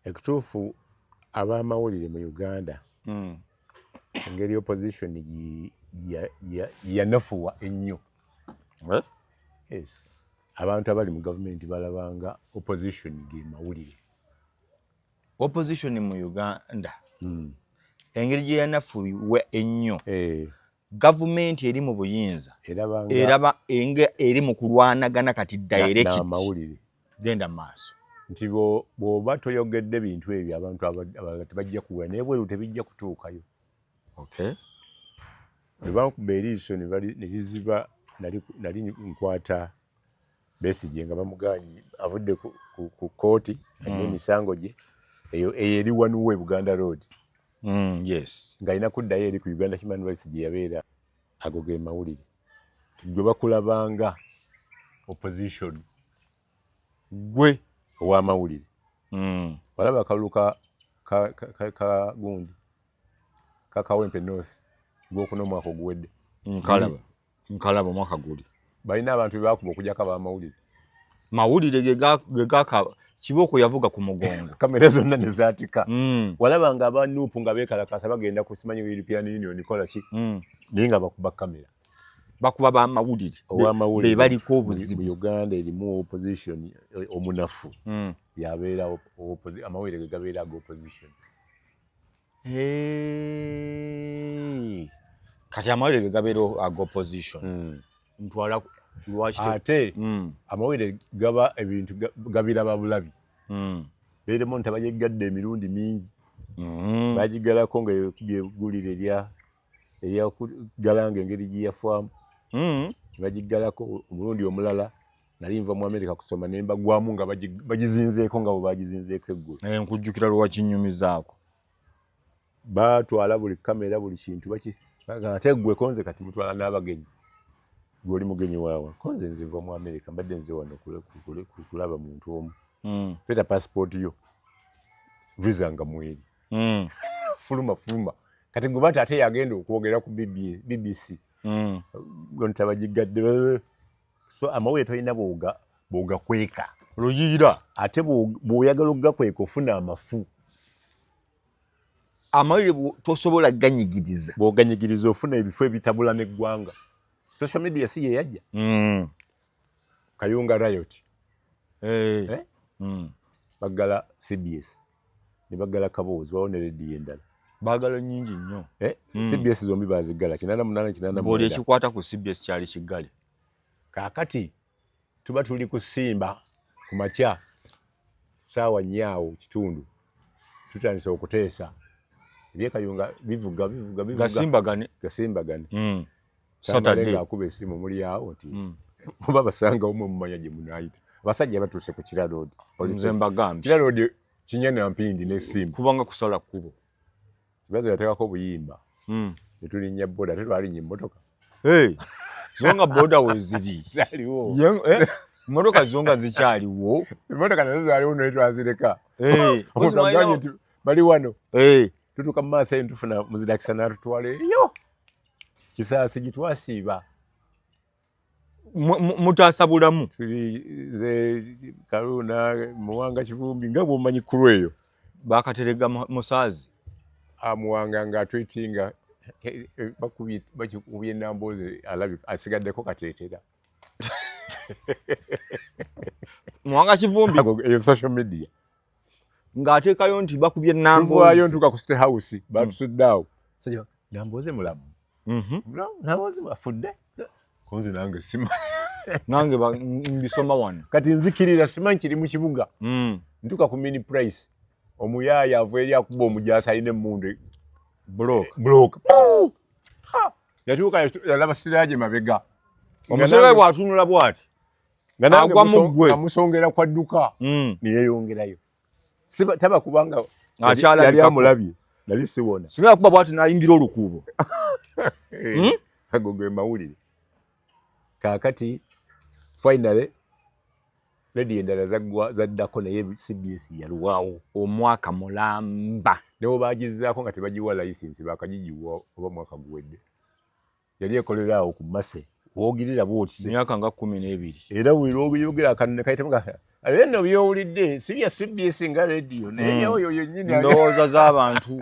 ekituufu ab'amawulire mu Uganda engeri opposition yanafuwa ennyo. Yes. Abantu abali mu gavumenti balabanga opposition ge mawulire. Opposition mu Uganda engeri gye yanafuwa ennyo gavumenti eri mu buyinza eraba eri mu kulwanagana kati direct n'amawulire genda maaso nti bw'oba toyogedde bintu ebyo abantu abalala tebajja kuwula naye bweru tebijja kutuukayo. Okay. Bwe bankuba eriiso ne liziba nali nkwata Besigye nga bamuganye avudde ku kooti n'emisango gye eyo eri wanuwe Buganda Road. Yes. Nga alina kuddayo eri ku Uganda Human Rights gye yabeera ago ge mawulire. Gwe bakulabanga opposition gwe ow'amawulire. Walaba akalulu ka gundi Kakawempe North gw'okuno omwaka oguwedde. Nkalaba omwaka guli. Balina abantu bebakuba okujjako ab'amawulire. Mawulire ge gaka Kiboko yavuga ku mugongo. Kamera zonna ne zaatika. Walaba nga aba Nuupu nga beekalakasa bagenda ku simanyi European Union kola ki. Naye nga bakuba kamera. Bakuba b'amawulire. Be baliko obuzibu. Mu Uganda erimu opposition omunafu. Yabeera amawulire ge gabeera aga opposition. Kati amawulire ge gabeera aga opposition. Ntwala lwaki ate amawulire gaba ebintu gabiraba bulabi. Beeremo ntabayegadde emirundi mingi. Bagigalako nga byegulire erya kugalanga engeri gye yafaamu. Bagigalako omulundi omulala nali nva mu America kusoma ne mbagwamu nga bagizinzeeko nga bwe bagizinzeeko eggulu. Nkujjukira lwakinyumizaako. Batwala buli kamera buli kintu ate ggwe konze kati mutwala n'abagenyi. Goli mugenyi waawa konze nziva mu America mbadde nze wano kulaba muntu omu. Peta passport yo visa nga mweri. Fuluma kati gwe bata ate yagenda okwogera ku BBC. Gonta bagigadde. So amawulire tolina bwoga kweka luyiira ate bw'oyagala okugakweka ofuna amafu. Amawulire tosobola ganyigiriza. Bw'oganyigiriza ofuna ebifo ebitabula n'eggwanga. Social media si ye yajja. Kayunga Riot. Bagala CBS. Ne bagala Kaboozi wawo ne rediyo endala. Bagala nyingi nnyo. CBS zombi bazigala 88 buli ekikwata ku CBS kyali kiggale. Kaakati tuba tuli kusimba ku makya saawa nyaawo kitundu tutandise okuteesa ebyekayunga bivuga gasimbagane. Saturday akuba essimu muli awo nti muba basanga omwe mumanya gye munaayita abasajja batuuse ku Kira Road. Kira Road Kinyana Mpindi n'essimu kubanga kusala kkubo kibazo yateekako obuyimba ne tulinnya boda ate twalinnya emmotoka. Zonga boda weziri zaliwo motoka zonga zikyaliwo emmotoka nazo zaliwo naye twazireka. Omusaganye nti bali wano tutuuka mu maaso eyo tufuna muzidakisa n'atutwala eyo Kisaasi gitwasiiba. Mutaasa bulamu tuli ze Kaluna Muwanga Kivumbi nga bw'omanyi kkulu eyo bakaterega Musaazi Muwanga ng'atwetinga bakubye Nambooze alabika asigaddeko Kateetera. Muwanga Kivumbi eyo social media ng'ateekayo nti bakubye Nambooze. Tuvaayo ntuuka ku State House batusudde awo. Nambooze mulamu. Nambooze afudde. Konzi nange sima. Nange mbisoma wano. Kati nzikirira simanyi kiri mu kibuga. Ntuuka ku mini price. Omuyaaya ava eri akuba omujaasi alina emmundu. Block. Yatuuka yalaba siraaje mabega. Omusole bw'atunula bw'ati. Agwa mu ggwe. Amusongera kwa dduka. Ne yeeyongerayo. Taba kubanga yali amulabye. Nali siwona. Singa kuba bw'ati n'ayingira olukuubo. Ago ge mawulire. Kaakati finally ledi endala zaddako naye CBS yalwawo omwaka mulamba newo bagizaako nga tebagiwa license bakagigiwa oba mwaka guwedde. Yali ekolera awo ku Mase woogirira bw'oti myaka nga 12 era buli lw'oyogera akanene kayitamu bino by'owulidde si bya CBS nga rediyo naye byoyo yennyini ndowooza z'abantu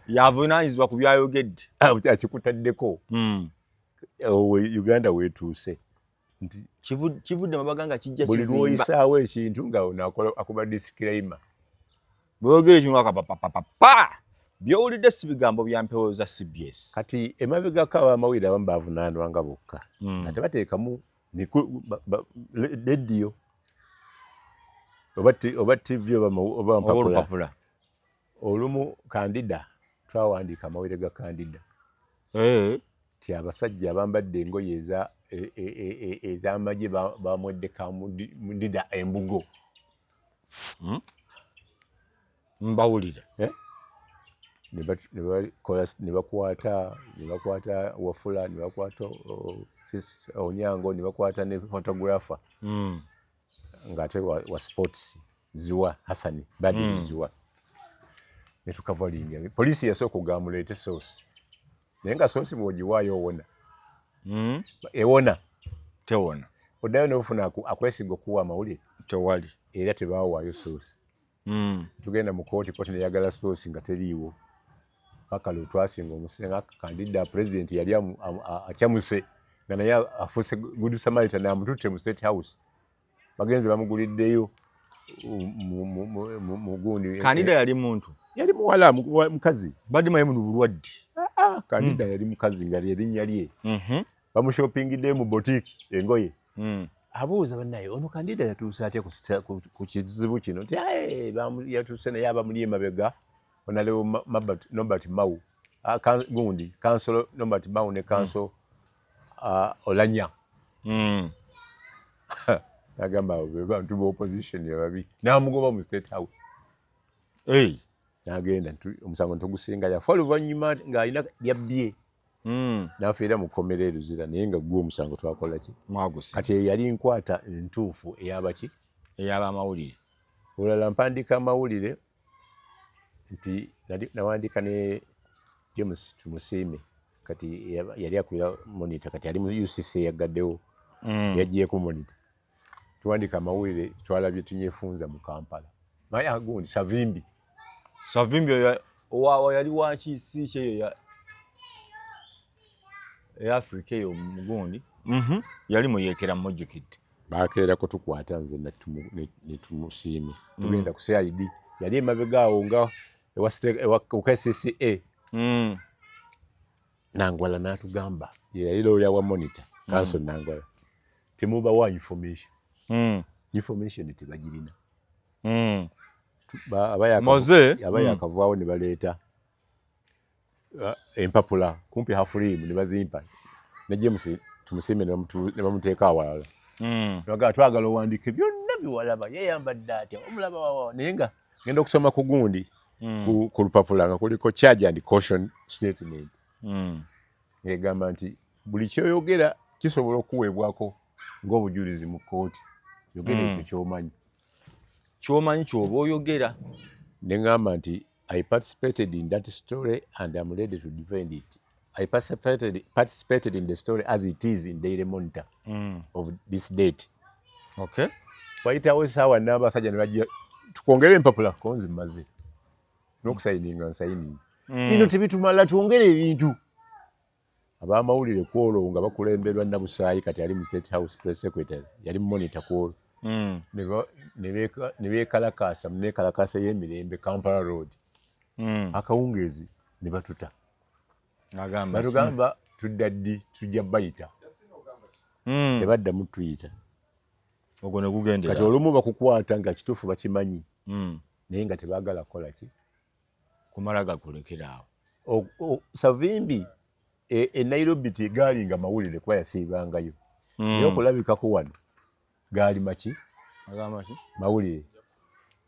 yavunaanyizibwa ku byayogedde akikutaddeko Uganda weetuuse nti kivudde mabaga nga kijja buli lw'oyisaawo ekintu nga akuba disclaimer bwogere ekintu akapapapapa byowulidde si bigambo bya mpewo za CBS kati emabegako abamawulire abamu bavunaanwanga bokka nga tebateekamu rediyo oba TV oba mpapula olumu kandida twawandiika amawulire ga kandida ti abasajja abambadde engoye ez'amagye bamwedde kamudida embugo mbawulire ne bakwata Wafula ne bakwata Onyango ne bakwata ne photographer ng'ate wa sports Ziwa Hasani Badru Ziwa ne tukavalinga poliisi yasooka okugamuleete source naye nga source bw'ogiwaayo ewona tewona oddayo n'ofuna akwesiga okuwa amawulire tewali era tebaawaayo source tugenda mu kooti neyagala source nga teriiwo paka lwe twasinga omusenga kandida president yali akyamuse nga naye afuuse good samaritan amututte mu state house bagenze bamuguliddeyo mugundi kandida yali muntu yali muwala mukazi badimaye muno bulwadde kandida yali mukazi nga lyerinnya lye bamushopingiddeyo mu boutique engoye abuuza bannaye ono kandida yatuuse atya ku kizibu kino nti yatuuse naye abamuli emabega onalewo Nobert Mao gundi kansolo Nobert Mao ne kansolo Olanya nagamba bantu ba opposition yababi namugoba mu state house nagenda omusango ntugusinga yafa oluvannyuma ng'alina byabbye naffe era mukomera eruzira naye nga gwe omusango twakola ki kati yali nkwata entuufu eyabaki ey'abamawulire olala mpandiika amawulire nti nawandiika ne James Tumusiime kati yali akulira monitor kati ali mu UCC yagaddewo yagiyeku monitor tuwandiika amawulire twalabye tunyefunza mu Kampala maya gundi Savimbi owawa yali waki si kyeyo ya Africa eyo mugundi yali muyekera mujjukidde bakeerako tukwata nze ne Tumusiime tugenda ku CID yali emabega awo nga ewa KCCA Nangwala n'atugamba yali lawyer wa monitor council Nangwala temubawa information tebagirina abayakavaawo ne baleeta empapula kumpi hafurimu ne bazimpa ne James Tumusiime ne bamuteeka awalala bagaa twagala owandiike byonna biwalaba yeyambadde atya omulaba wawa naye nga ngenda okusoma ku gundi ku lupapula nga kuliko charge and caution statement egamba nti buli kyoyogera kisobola okuweebwako ng'obujulizi mu kooti yogera ekyo ky'omanyi ky'oba oyogera ne ngamba nti I participated in that story and I'm ready to defend it. I participated in the story as it is in Daily Monitor of this date. Okay. Waitawo sawa n'abasajja ne bajja tukongere empapula konzi maze n'okusayininga nsayiniza bino tebitumala twongere ebintu abamawulire kwolwo nga bakulemberwa Nabusaayi kati ali mu State House Press Secretary yali mu monitor kwolwo ne beekalakaasa mu neekalakaasa y'emirembe Kampala Road akawungeezi ne batuta batugamba tudda ddi tujja bayita tebaddamu tuyita ogwo ne gugendera kati olumu bakukwata nga kituufu bakimanyi naye nga tebaagala kukola ki kumala gakulekera awo Savimbi e Nairobi tegaali nga mawulire kuba yasiibangayo naye okulabikako wano gaali maki mawulire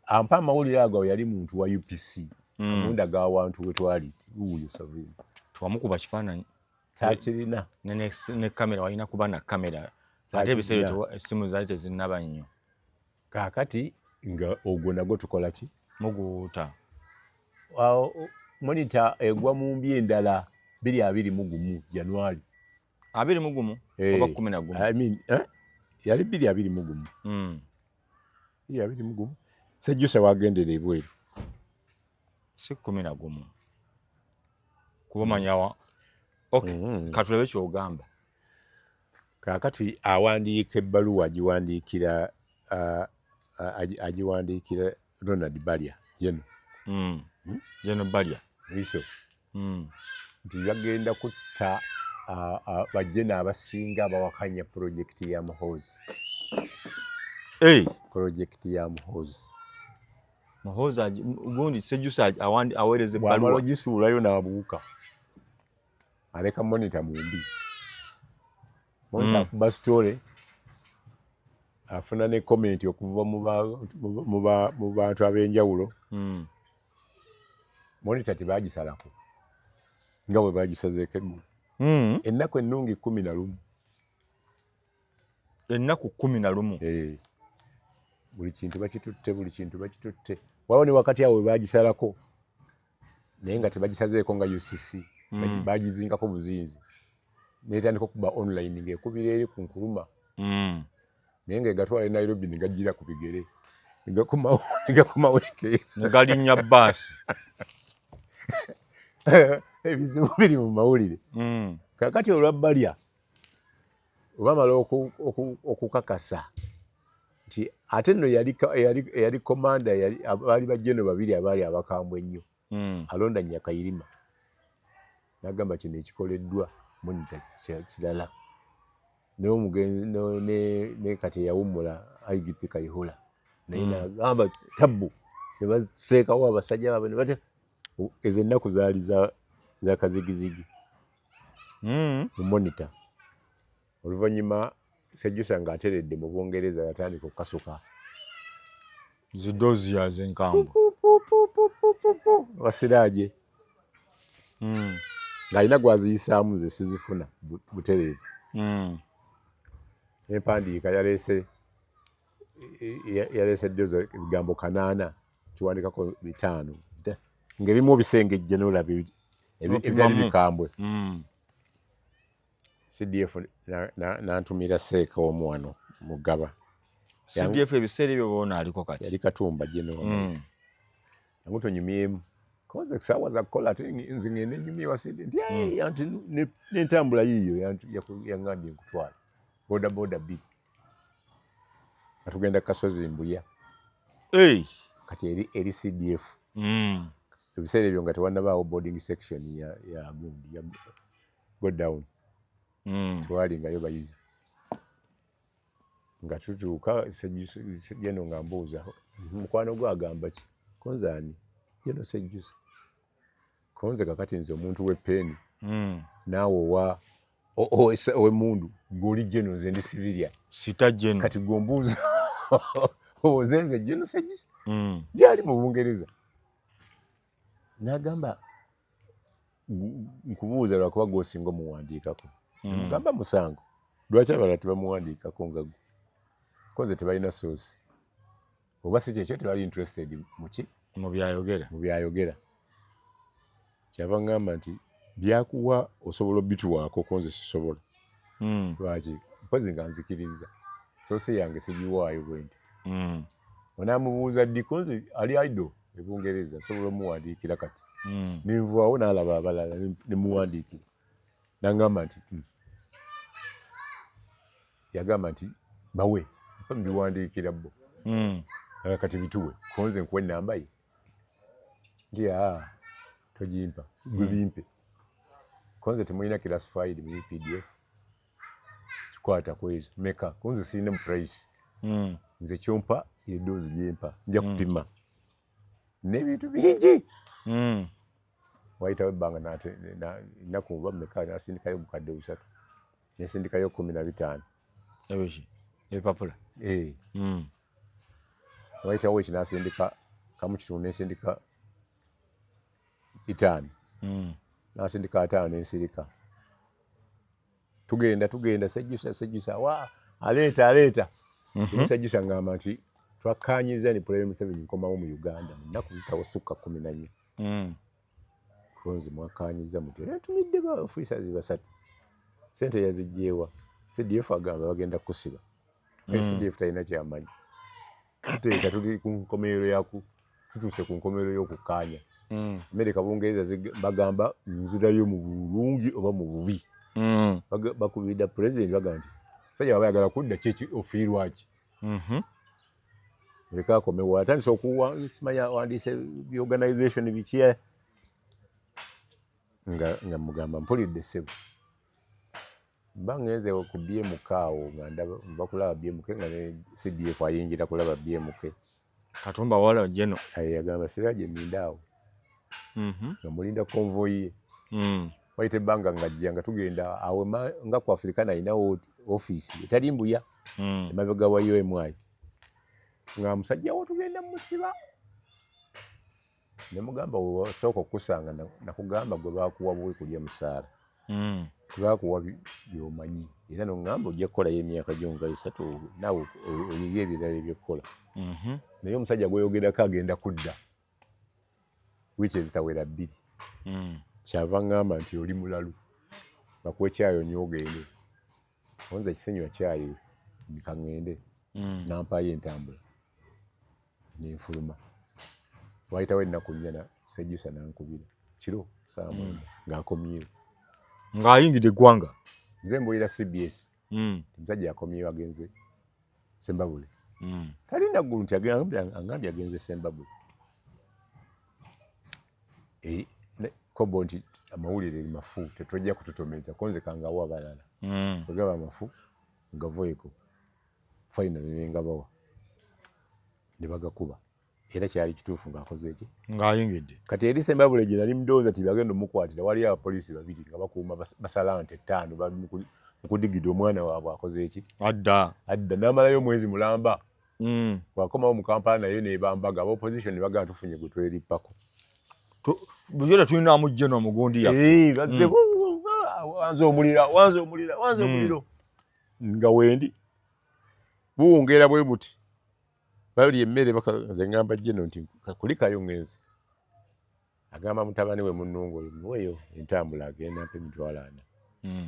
ampa amawulire ago yali muntu wa UPC amunda ga wantu we twali uyo Savimbi twamukuba kifaananyi takirina ne kamera walina kuba na kamera ate ebiseera essimu zaali tezinnaba nnyo kaakati nga ogwo nagwo tukola ki muguuta monitor egwa mu mbi endala 2021 January 21 oba 11 I mean yali 21 21 Sejjusa wagendera ebweru si 11 kuba manyawa okay katulebe kyogamba kakati awandiika ebbaluwa agiwandiikira agiwandiikira Ronald Balya jeno jeno Balya iso nti bagenda kutta bajjena abasinga abawakanya projekiti ya Muhoozi projekiti ya Muhoozi gundi Sejjusa aweereza ebbaluwa bwamala ogisuulayo n'abuuka aleka monita mumbi monita akuba sitole afuna ne komenti okuva mu bantu ab'enjawulo monita tebagisalako nga bwe bagisazeeko eggulu ennaku ennungi 11 ennaku 11 buli kintu bakitutte waliwo ne wakati awo bagisalako naye nga tebagisazeeko nga UCC bagizingako buzinzi netandika okuba online ng'ekubira eri ku nkuluma naye ng'egatwala e Nairobi ne gajjira ku bigere negakumaweke negalinnya bbaasi ebizibu biri mu mawulire kakati olwa Balya bamala okukakasa nti ate nno yali komanda abaali bajjeno babiri abaali abakambwe ennyo alonda Nyakayirima n'agamba kino ekikoleddwa monita kirala ne kati yawummula IGP Kayihura naye n'agamba tabbu ne baseekawo abasajja baabwe ne bate ezo ennaku zaali za kazigizigi mu monita oluvannyuma Sejjusa ng'ateredde mu Bungereza yatandika okukasuka zidozia z'enkambwe wasiraaje ng'alina gwaziyisaamu nze sizifuna butereevu n'empandiika yaleese ddoozi ebigambo 8 kiwandikako 5 ng'ebimu bisengejje n'olaba ebyali bikambwe CDF n'antumira Seeka omu wano Mugaba CDF ebiseera ebyo boona aliko kati yali Katumba jeno yangu tonyumyemu koze kusaawa za kukola ate nze ngende nyumye wasidi nti anti n'entambula yiyo yangambye nkutwala boda B atugenda Kasozi Mbuya kati eri CDF ebiseera ebyo nga tewannabaawo boarding section ya gundi ya go down twalingayo bayizi nga tutuuka Sejjusa nga mbuuza mukwano gwe agamba ki konzaani jeno Sejjusa konze kakati nze omuntu w'eppeeni naawe ow'emmundu gw'oli jeno nze ndi civilian sita jeno kati gw'ombuuza oze nze jeno Sejjusa gyali mu Bungereza n'agamba nkubuuza lwakuba gw'osinga omuwandiikako mugamba musango lwaki abalala tebamuwandiikako nga gwe koze tebalina soosi oba si kyekyo tebali interested muki mu byayogera kyava ngamba nti byakuwa osobola obituwaako konze sisobola lwaki mpozi nga nzikiriza soosi yange sigiwaayo bwenti onaamubuuza ddi konze ali idle e Bungereza sobola omuwandiikira kati ninvaawo n'alaba abalala nemuwandiikira n'agamba nti yagamba nti bawe mbiwandiikira bo kati bituwe konze nkuwa ennamba ye nti togimpa gwe bimpe konze temulina classified mu PDF kikwata kwezo meka konze sirina mu price nze kyompa edoozi gyempa nja kupima n'ebintu bingi wayitawo ebbanga ennaku oba meka nasindikayo obukadde 3 nesindikayo 15 ebipapula wayitawo eki nasindika kamu kitundu nensindika 5 nasindika 5 nensirika tugenda Sejjusa wa aleeta Sejjusa ngamba nti twakkaanyiza ni Pulezidenti Museveni nkomawo mu Uganda mu nnaku zitawasukka 14 konze mwakkaanyiza muti ntumidde ba officers 3 sente yazijjeewa CDF agamba bagenda kusiba CDF talina kyamanyi tuteesa tuli ku nkomerero tutuuse ku nkomerero y'okukkaanya Amerika Bungereza bagamba nzirayo mu bulungi oba mu bubi bakubira president bagamba nti sajja baba yagala kudda kiki ofiirwa ki muleka akomewo atandise simanya wandiise organization biki nga mugamba mpulidde ssebo mba ngenze ku BMK awo nga nva kulaba BMK nga ne CDF ayingira kulaba BMK Katumba wala jeno yagamba siraje nindaawo nga mulinda konvoyi waite banga ngajja nga tugenda awo nga ku Afrikana inawo office etali mbuya emabega wa UMI nga musajja wo tugenda musiba ne mugamba wo soko kusanga nakugamba gwe bakuwa bwe kulya musaala bakuwa byomanyi era no ngamba ojja kukola y'emyaka gyonga 3 nawe oyiye ebirala ebyokukola naye omusajja gweyogerako agenda kudda wiiki ezitawera 2 kyava ngamba nti oli mulalu bakuwa ekyayo nyogende onza kisenywa kyayo nkaŋŋende nampayo entambula nenfuluma wayitawo ennaku nnya Sejjusa nankubira kiro saa 9 ng'akomyewo ng'ayingidde eggwanga nze mbuulira CBS omusajja akomyewo agenze Sembabule talina ggulu nti agambye agenze Sembabule kobo nti amawulire mafu tetujja kututomeza konze kangawo abalala ogaba amafu ngavoeko final nengabawa ne bagakuba era kyali kituufu ng'akoze eki ng'ayingidde kati eri Sembabule gye nali mudooza ti bagenda omukwatira wali abapoliisi 2 nga bakuuma basalante 5 bali mu kudigida omwana waabwe akoze eki adda n'amalayo omwezi mulamba bwakomawo mu Kampala naye nebambaga ab'opposition ne bagamba tufunye gwe twerippako bujera tulinamu jeno omugundi yaffe wanze omuliro nga wendi buwungeera bwe buti bali emmere bakaze ngamba jeno nti kulikayo ngenzi agamba mutabani we munnungu oyo muweyo entambula agenda mpe emitwalo 4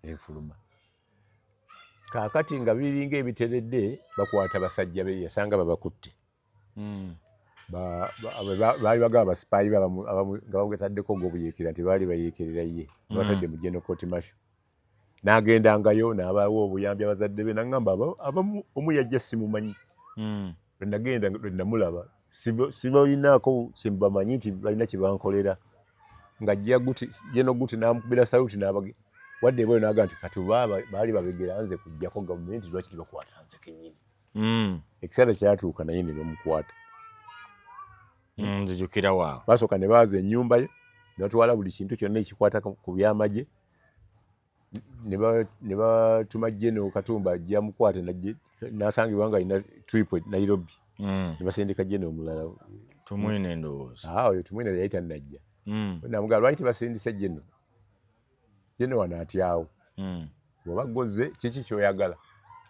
enfuluma kaakati nga biringa ebiteredde bakwata basajja be yasanga babakutte baali bagaba basipaayi nga bagetaddeko ng'obuyeekera nti baali bayeekerera ye batadde mu General Court Martial n'agendangayo n'abaawo obuyambi abazadde be n'aŋŋamba abamu omu yajja simumanyi lwe nagenda lwe namulaba sibalinaako simbamanyi nti balina kye bankolera ng'ajja guti n'amukubira saluti n'abage wadde ebweyo n'agamba nti kati baali babegera nze kujjako gavumenti lwaki tebakwata nze kennyini ekiseera kyatuuka naye ne bamukwata nzijukira waawe basooka ne baaza ennyumba ye ne batwala buli kintu kyonna ekikwata ku byamagye ne batuma General Katumba ajja mukwate n'asangibwa nga alina tripod Nairobi ne basindika General omulala tumwine endowooza oyo tumwine yali tannajja namugamba lwaki tebasindise General wanaatyawo bw'oba gozze kiki ky'oyagala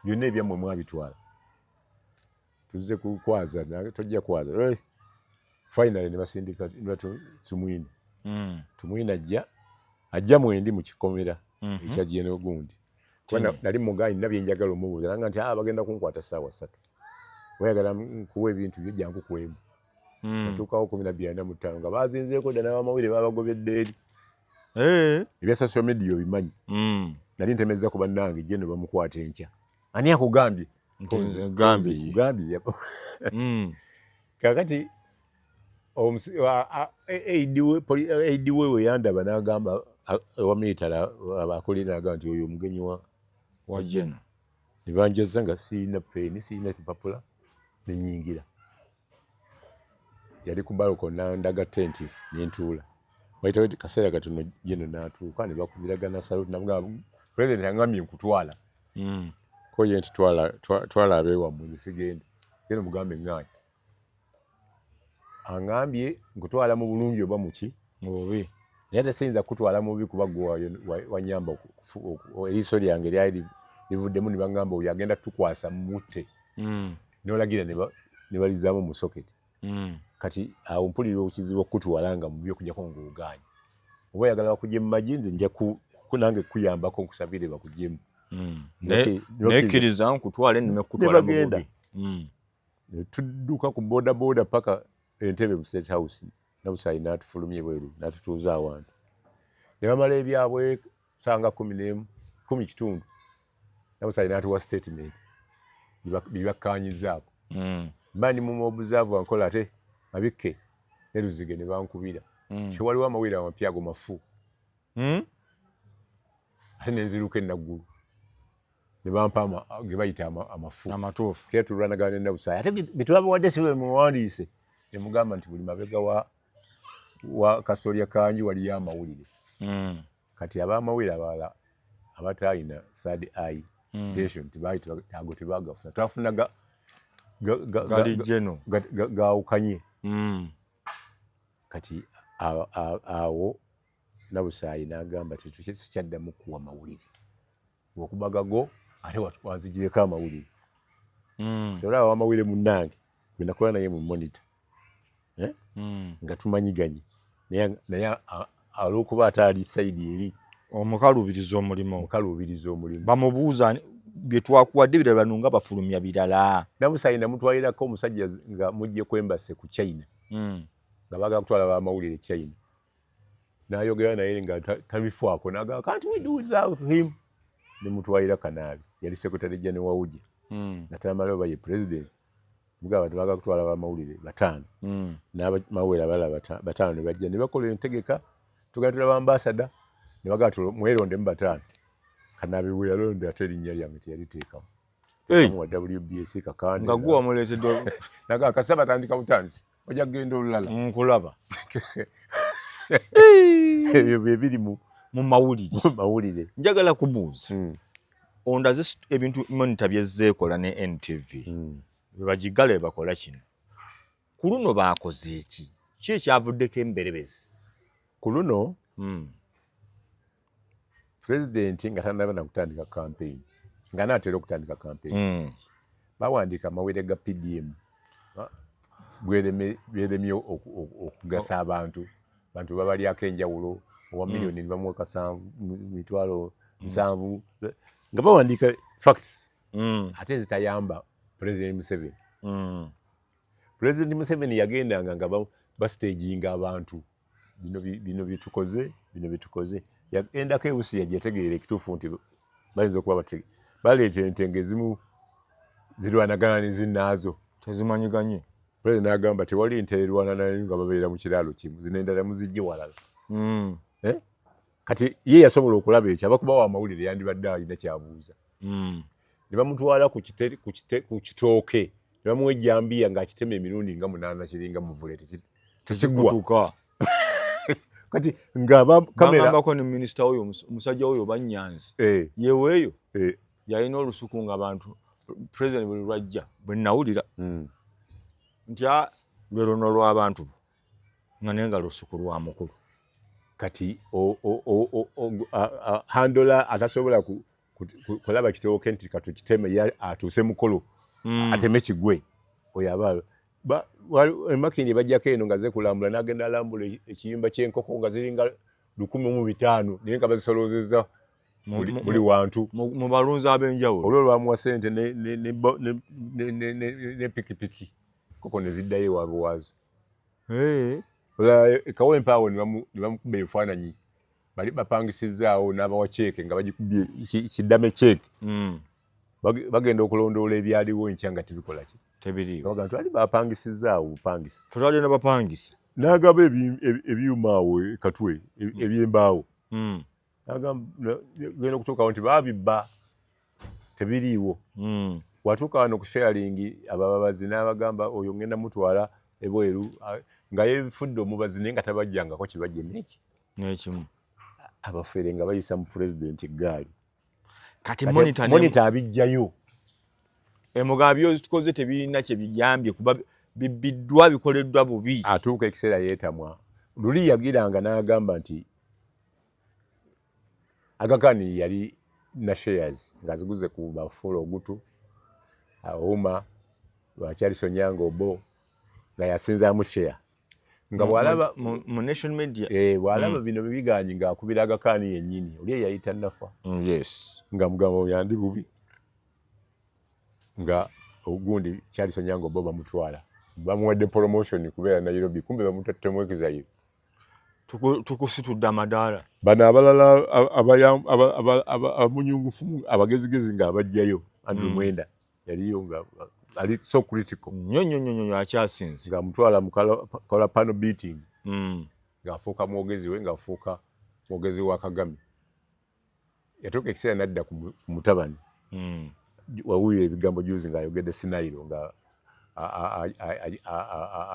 byonna ebyammwe mwabitwala tuzze kukwaza tojja kwaza finally ne basindika tumwine ajja mwendi mu kikomera ekya General gundi kuba nali mugaanyi nina byenjagala omubuuza nanga nti bagenda kunkwata ssaawa 3 wayagala nkuwa ebintu byo jangu kwemu natuukawo 12:45 nga bazinzeeko dda n'abamawulire babagobedde eri ebya social media obimanyi nali ntemeza ku bannange General bamukwata enkya ani akugambye gambye kakati aid we weyandaba n'agamba ewa military abakulira n'agamba nti oyo omugenyi wa General ne banjazza nga sirina peni sirina kipapula nenyingira yali ku balko nandaga tenti nentuula wayitawo kaseera katono General n'atuuka ne bakubiragana saluti namugamba president angambye nkutwala ko ye nti twala abeewammwe nze sigenda General mugambe ŋŋaanyi angambye nkutwala mu bulungi oba muki mububi naye tasiyinza kutwala mubi kuba gwe wanyamba eriiso lyange lyali livuddemu ne baŋŋamba oyo agenda tukwasa mutte n'olagira ne balizaamu mu soketi kati awo mpulira okizibu okutwala nga mubi okujjako ng'ogaanyi oba oyagala bakujja mu magi nze kunange kuyambako nkusabire bakujemu nekiriza nkutwale nimekutwala bagenda tudduka ku boda paka Entebbe mu State House Nabusaayi n'atufulumye bweru n'atutuuza awantu ne bamala ebyabwe sanga 10 Nabusaayi n'atuwa statement bibakkaanyizaako mani mu observe ankola ate Mabikke ne Luzige ne bankubira waliwo amawulire amapya ago mafu ate nenziruka enaggulu ne bampa ge bayita amafu amatuufu ketulwanagana ne Nabusaayi ate getulabawadde si bwe muwandiise ne mugamba nti buli mabega wa Kasolya Kanji waliyo amawulire kati ab'amawulire abalala abataalina third eye station tebagafuna twafunaga gawukanye kati awo Nabusaayi n'agamba sikyaddamu kuwa mawulire okubagago ate wanzigireko amawulire tolaba wamawulire munnange gwe nakola naye mu monitor nga tumanyiganye naye olwokuba ataali sayidi eri omukalubiriza omulimu bamubuuza bye twakuwadde birala nunga bafulumya birala Nabusaayi namutwalirako omusajja nga mujje kwembase ku China nga baagala kutwala bamawulire China n'ayogera naye nga tabifaako n'agamba can't we do without him nemutwalira Kanaabi yali Secretary General Wawuji nga tamala oba ye president mugaba tebaagala kutwala bamawulire 5 n'abamawulire abalala 5 ne bajja ne bakola entegeka tugenda tulaba ambassador ne bagala mweronde mu 5 Kanaabi bwe yalonde ate erinnya lyange teyaliteekamu mu WBS kakande nga gwe wamuleetedde naga kasaba batandika butandisi ojja kugenda olulala nkulaba ebyo biri mu mawulire njagala kubuuza ondaze ebintu monitor byezzeekola ne NTV bebagigala bakola kino ku luno baakoze ki ekyavuddeko emberebezi ku luno president nga tanaba na kutandika campaign nga naatera okutandika campaign bawandiika amawere ga PDM bweremye okugasa abantu babalyako enjawulo owa miliyoni bamuweka mitwalo 7 nga bawandiika facts ate zitayamba President Museveni President Museveni yagendanga nga bastaginga abantu bino bitukoze yagendako ebusi yategeera ekituufu nti bayinza okuba baleeta entenge ezimu zirwanagana nezinaazo tezimanyiganye President agamba tewali ntererwana naye nga babeera mu kiraalo kimu zino endala muzijje walala kati ye yasobola okulaba ekyo abakubawo amawulire yandibadde alina kyabuuza ne bamutwala ku kitooke ne bamuwa ejjambiya ng'akitema emirundi nga 8 kiringa muvule tekigwa kati kamera ni minisita oyo omusajja oyo Banyanzi yeweeyo yalina olusuku ng'abantu president buli lwajja bwe nawulira nti lwe luno lw'abantu nga naye nga lusuku lwa mukulu kati handola atasobola kulaba kitooke nti katukiteme atuuse mukolo ateme kigwe oyo abaalo emakindi bajjako eno nga ze kulambula n'agenda alambula ekiyumba ky'enkoko nga ziringa 1,500 naye nga bazisolozeza buli wantu mu balunzi ab'enjawulo olwo lwamuwa ssente ne pikipiki koko ne ziddayo ewaabwe waazo Kawempe awo ne bamukuba ebifaananyi bali bapangisizaawo n'abawa ceeke nga bagikubye kiddame ceeke bagenda okulondoola ebyaliwo enkya nga tebikola ki tebiriiwo baga nti ali bapangisizaawo bupangisa tutwalire ne bapangisa n'agaba ebyuma awo katwe ebyembaawo genda okutuukawo nti baabibba tebiriiwo watuuka wano ku sharing ababazi n'abagamba oyo ngenda mutwala ebweru nga yefudde omubazi naye nga tabajjangako kibajje n'ekimu abafere nga bayisa mu president eggaali kati monitor abijjayo emugaba byozitukoze tebirina kye bijambye kuba bibbiddwa bikoleddwa bubi atuuka ekiseera yeetamwa luli yagiranga n'agamba nti Agakani yali na shares nga ziguze ku bafulo ogutu Ouma Wakyali Sonyango Bo nga yasinzaamu share nga bwalaba mu national media bwalaba bino biganyi ng'akubira Agakaani yennyini oli eyayita nafa yes nga mugamba yandi bubi nga ogundi Charles Onyango bo bamutwala bamuwadde promotion kubeera Nairobi kumbe bamutattemu ekizayo tukusitudde amadaala bano abalala abamunyungufu abagezigezi ng'abajjayo Andrew Mwenda yaliyo nga ali so critical nnyo akyasinze ng'amutwala mu kola panel beating ng'afuuka mwogezi we ng'afuuka mwogezi wa Kagame yatuuka ekiseera n'adda ku mutabani wawulira ebigambo juzi ng'ayogedde Sinairo nga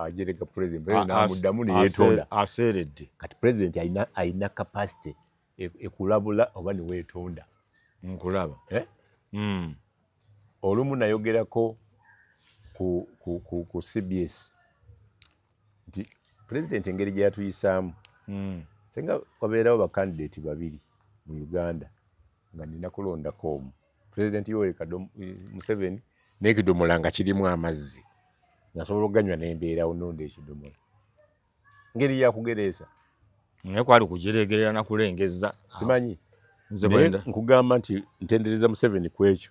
ajereka president n'amuddamu ne yeetonda aseeredde kati president alina capacity ekulabula oba ne weetonda nkulaba olumu nayogerako ku CBS nti president engeri gye yatuyisaamu senga wabeerawo bakandidate babiri mu Uganda nga nina kulondako omu president Yoweri Museveni n'ekidomola nga kirimu amazzi nasobola okuganywa n'embeera ononda ekidomola ngeri yakugereesa naye kwali kugireegerera nakulengeza simanyi naye nkugamba nti ntendereza Museveni ku ekyo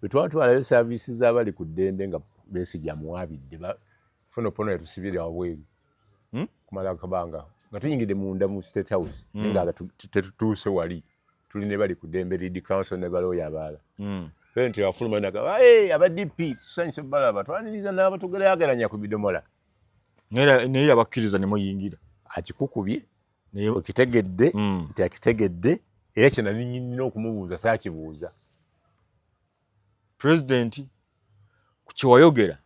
bwe twatwalayo saaviisi z'abali ku ddembe nga Besigye amuwaabidde fonopono yatusibira wabweru kumala akabanga nga tuyingidde munda mu State House naye nga tetutuuse wali tuli ne bali ku ddembe Lead Council ne balooya abaala nti afuluma naga aba DP tusanyuse balaba twaniriza n'abatugeraageranya ku bidomola naye yabakkiriza ne muyingira akikukubye okitegedde nti akitegedde era kye nali nina okumubuuza saakibuuza pulezidenti ku kyewayogera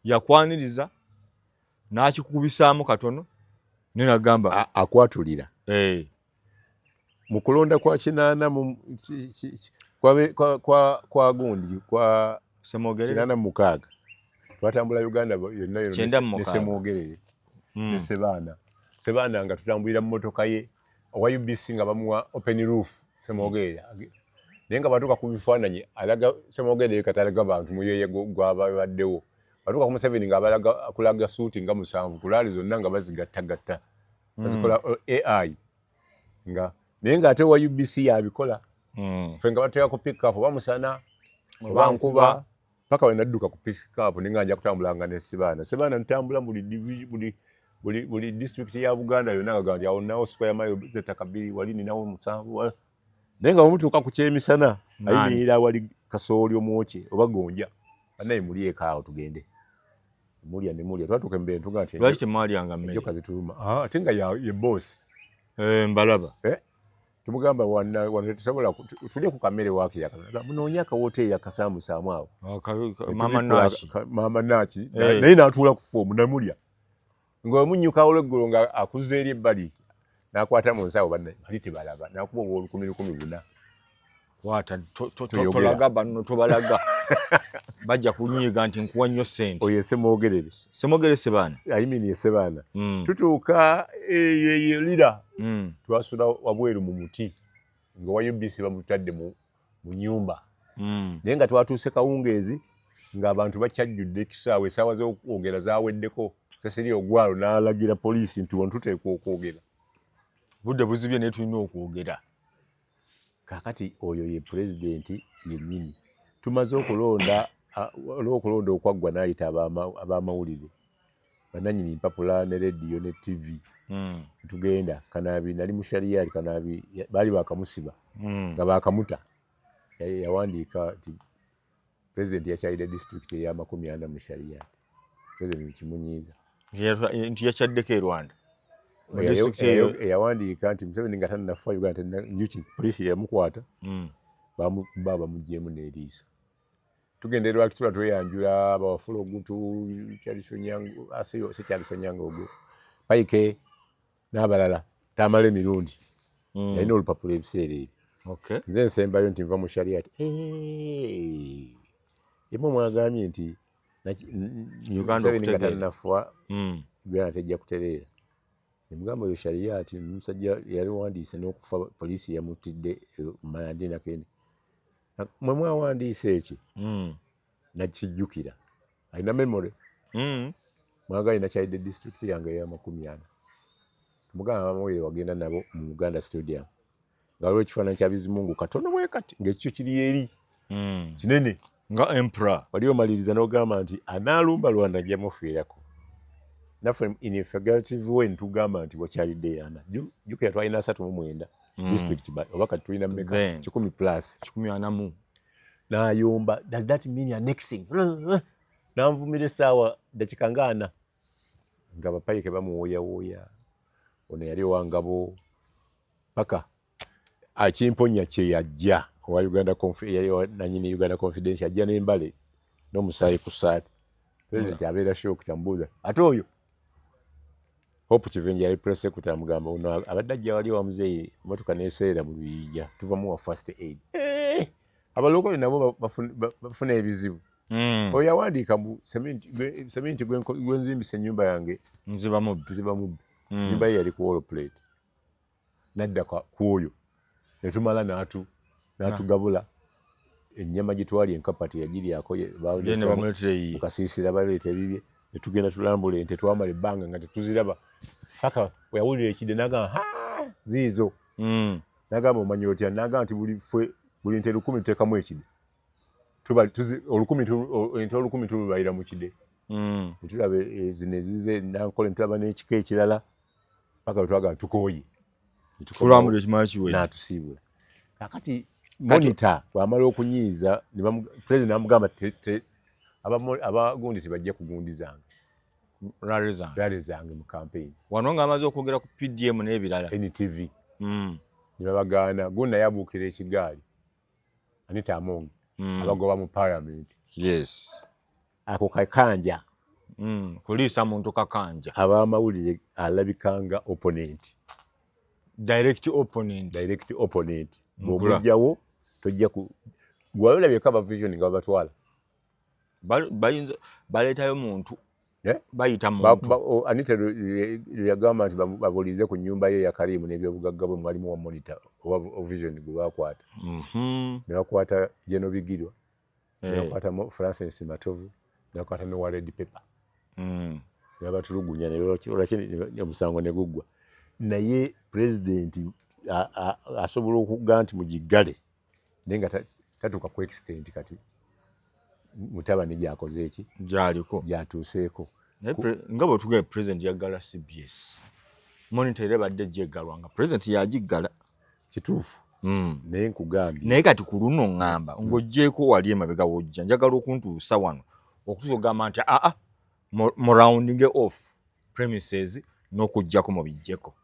yakwaniriza n'akikubisaamu katono ne nagamba akwatulira mu kulonda kwa kinaana kwa gundi kwa kinaana mu mukaaga twatambula Uganda yonna ne Semwogerere ne Sebaana nga tutambulira mu motoka ye owa UBC nga bamuwa open roof Semwogerere naye nga batuuka ku bifaananyi alaga Semwogerere kati alaga bantu muyeye gwabaddewo batuuka ku Museveni nga akulaga suuti nga 7 kulaali zonna nga bazigattagatta bazikola AI nga naye ng'ate wa UBC yabikola ffe nga bateekako pick-up oba musana oba nkuba paka we nadduka ku pick-up ninga nja kutambulanga ne Sebaana ntambula buli district ya Buganda yonna nga gandi awo nawo square mile zettaka 2 wali ninawo 7 naye nga bamutuuka ku kyemisana ayimirira awali kasooli omwokye oba gonja bannaye mulyeko awo tugende mulya twatuuka embeera tuga nti lwaki temalyanga mmere enjoka zituluma ate nga ye boss mbalaba tumugamba wano tusobola tulye ku kamere waakiyaka munoonye akawoteeri akasaamusaamu awo Mama Naaki naye n'atuula ku foomu namulya ng'omunnyuka olw'eggulu nga akuzza eri ebbali n'akwata mu nsawo bannaye bali tebalaba n'akuba obw'olukumi wata tolaga banno tobalaga bajja kunyiiga nti nkuwa nnyo ssente oyo Semwogerere Sebaana ayimini Sebaana tutuuka lira twasula wabweru mu muti nga wa UBC bamutadde mu nnyumba naye nga twatuuse kawungeezi ng'abantu bakyajjudde ekisaawe essaawa z'okwogera zaweddeko Cecilia Ogwalo n'alagira poliisi nti wano tuteekwa okwogera budde buzibye naye tulina okwogera kakati oyo ye pulezidenti yennyini tumaze okulonda olw'okulonda okwaggwa n'ayita ab'amawulire bannannyini mpapula ne rediyo ne TV tugenda Kanaabi nali mu Shariati Kanaabi baali bakamusiba nga bakamuta yawandiika nti pulezidenti yakyalira disitulikiti eya 40 mu Shariati pulezidenti kimunyiiza nti yakyaddeko e Rwanda yawandiika nti Museveni nga tannafa Uganda njuki poliisi yamukwata bamugyemu n'eriiso tugenda Lwakitula tweyanjula bawafula ogutu Charles Onyango ogwo Paike n'abalala tamala emirundi yalina olupapula ebiseera ebyo nze nsembayo nti nva mu Shariati yemu mwagambye nti Museveni nga tannafa Uganda tejja kutereera nemugamba oyo Shariati omusajja yali wandiise n'okufa poliisi yamutidde Malandi nakene mwe mwawandiise eki nakijjukira alina memory Mwaga ina chaide district yange ya 40. Mugamba bamuwe wagenda nabo mu Uganda Stadium. Ngalo ekifaananyi kya Bizimungu katono bwe kati ng'ekyo kiri eri. Kinene nga emperor. Waliwo maliriza n'ogamba nti anaalumba Rwanda ajja mufiirako. Naffe in a figurative way ntugamba nti wakyalidde yana. Jukira twalina 39 district oba kati tulina mmeka 10 plus 14. N'ayomba. Does that mean you're annexing? N'anvumira essaawa dakika nga 4 nga bapayike bamuwooyawooya. Ono yali Wangabo paka akimponya kye yajja owa Uganda nanyini Uganda Confidential ajja n'embale n'omusaayi ku ssaati. President abeera shock tambuuza ate oyo Hope Kivenje yali press secretary amugamba ono abadde ajja wali wa muzeeyi motoka n'eseera mu luyijja tuvamu wa first aid. Abalokole nabo bafuna ebizibu. Oyo yawandiika mu sementi gwenzimbisa ennyumba yange nziba mubbi. Nyumba ye yali ku wall plate. Nadda ku oyo ne tumala n'atugabula ennyama gye twali enkapati yagiryako mukasiisira baleeta ebibye ne tugenda tulambula ente twamala ebbanga nga tetuziraba paka we yawulira ekide n'agamba ziizo. N'agamba omanyi otya? N'agamba nti buli nte 10 tuteekamu ekide. Ente 10 tulibayira mu kide. Netulaba zino ezize nankole netulaba n'ekika ekirala paka wetwagamba tukooye. Tulambula ekimala kiwe. N'atusiibula. Kakati monitor bw'amala okunyiiza president n'amugamba abagundi tebajja kugundizanga. Rale zange mu campaign. Wano ng'amaze okwogera ku PDM n'ebirala. NTV. Ne babagaana gundi naye abuukira ekigaali. Anita Among. Abagoba mu parliament. Yes. Ako kakanja. Kuliisa muntu kakanja. Ab'amawulire alabikanga opponent. Direct opponent. Bw'omugyawo tojja ku gwalolabyeko aba vision nga babatwala. Baleetayo muntu. Bayita muntu. Anita yagamba nti babulize ku nnyumba ye ya Karimu n'ebyobugagga bwe mwalimu wa monitor owa vision gwe bakwata. Ne bakwata Jeno Bigirwa. Ne bakwata Francis Matovu. Ne bakwata ne wa Red Pepper. Ne batulugunya ne omusango ne guggwa. Naye president asobola okuga nti mugigale naye nga tatuuka ku extent kati mutabani gyakoze eki gyaliko gyatuuseeko. Nga bwe tugee president yaggala CBS monitor era badde gyeggalwa nga president yagiggala kituufu. Naye nkugambye naye kati ku luno ŋŋamba ng'oggyeko wali emabega wojja njagala okuntuusa wano okutuusa ogamba nti mu rounding off premises n'okuggyako mu bijjeko.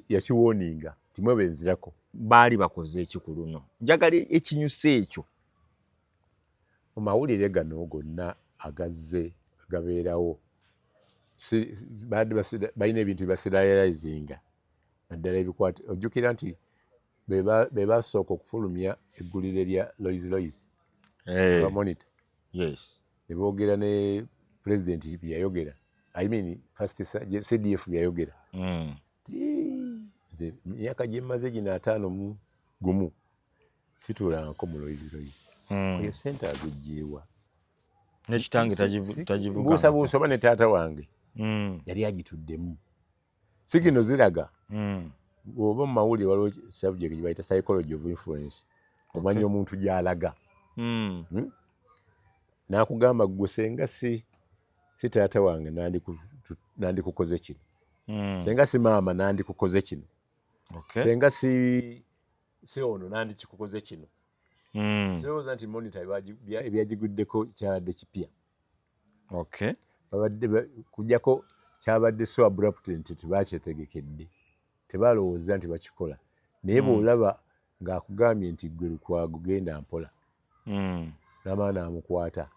yakiwoninga timwebe nzirako. Baali bakoze eki ku luno? Njagala ekinyusa ekyo. Mu mawulire gano gonna agazze gabeerawo balina ebintu bibaserializinga naddala ebikwata. Ojjukira nti be basooka okufulumya eggulire lya Lois bamonitor. Yes. Ne boogera ne president yayogera. I mean first CDF yayogera. Nze myaka gye mmaze gino 5 gumu situulangako mu Lois. Oyo sente agugyeewa. Nekitange tagivuga. Buusabuusa oba ne taata wange yali agituddemu. Sigino ziraga. Bw'oba mu mawulire waliwo subject gye bayita psychology of influence. Omanya omuntu gy'alaga. N'akugamba gwe senga si taata wange nandikukoze kino. Senga si maama nandikukoze kino. Senga si ono nandikikukoze kino. Sirowooza nti monitor ebyagiguddeko kyabadde kipya. Kujjako kyabadde so abrupt nti tebakyetegekedde. Tebalowooza nti bakikola. Naye bw'olaba ng'akugambye nti gwe Lukwago genda mpola. N'amaana amukwata.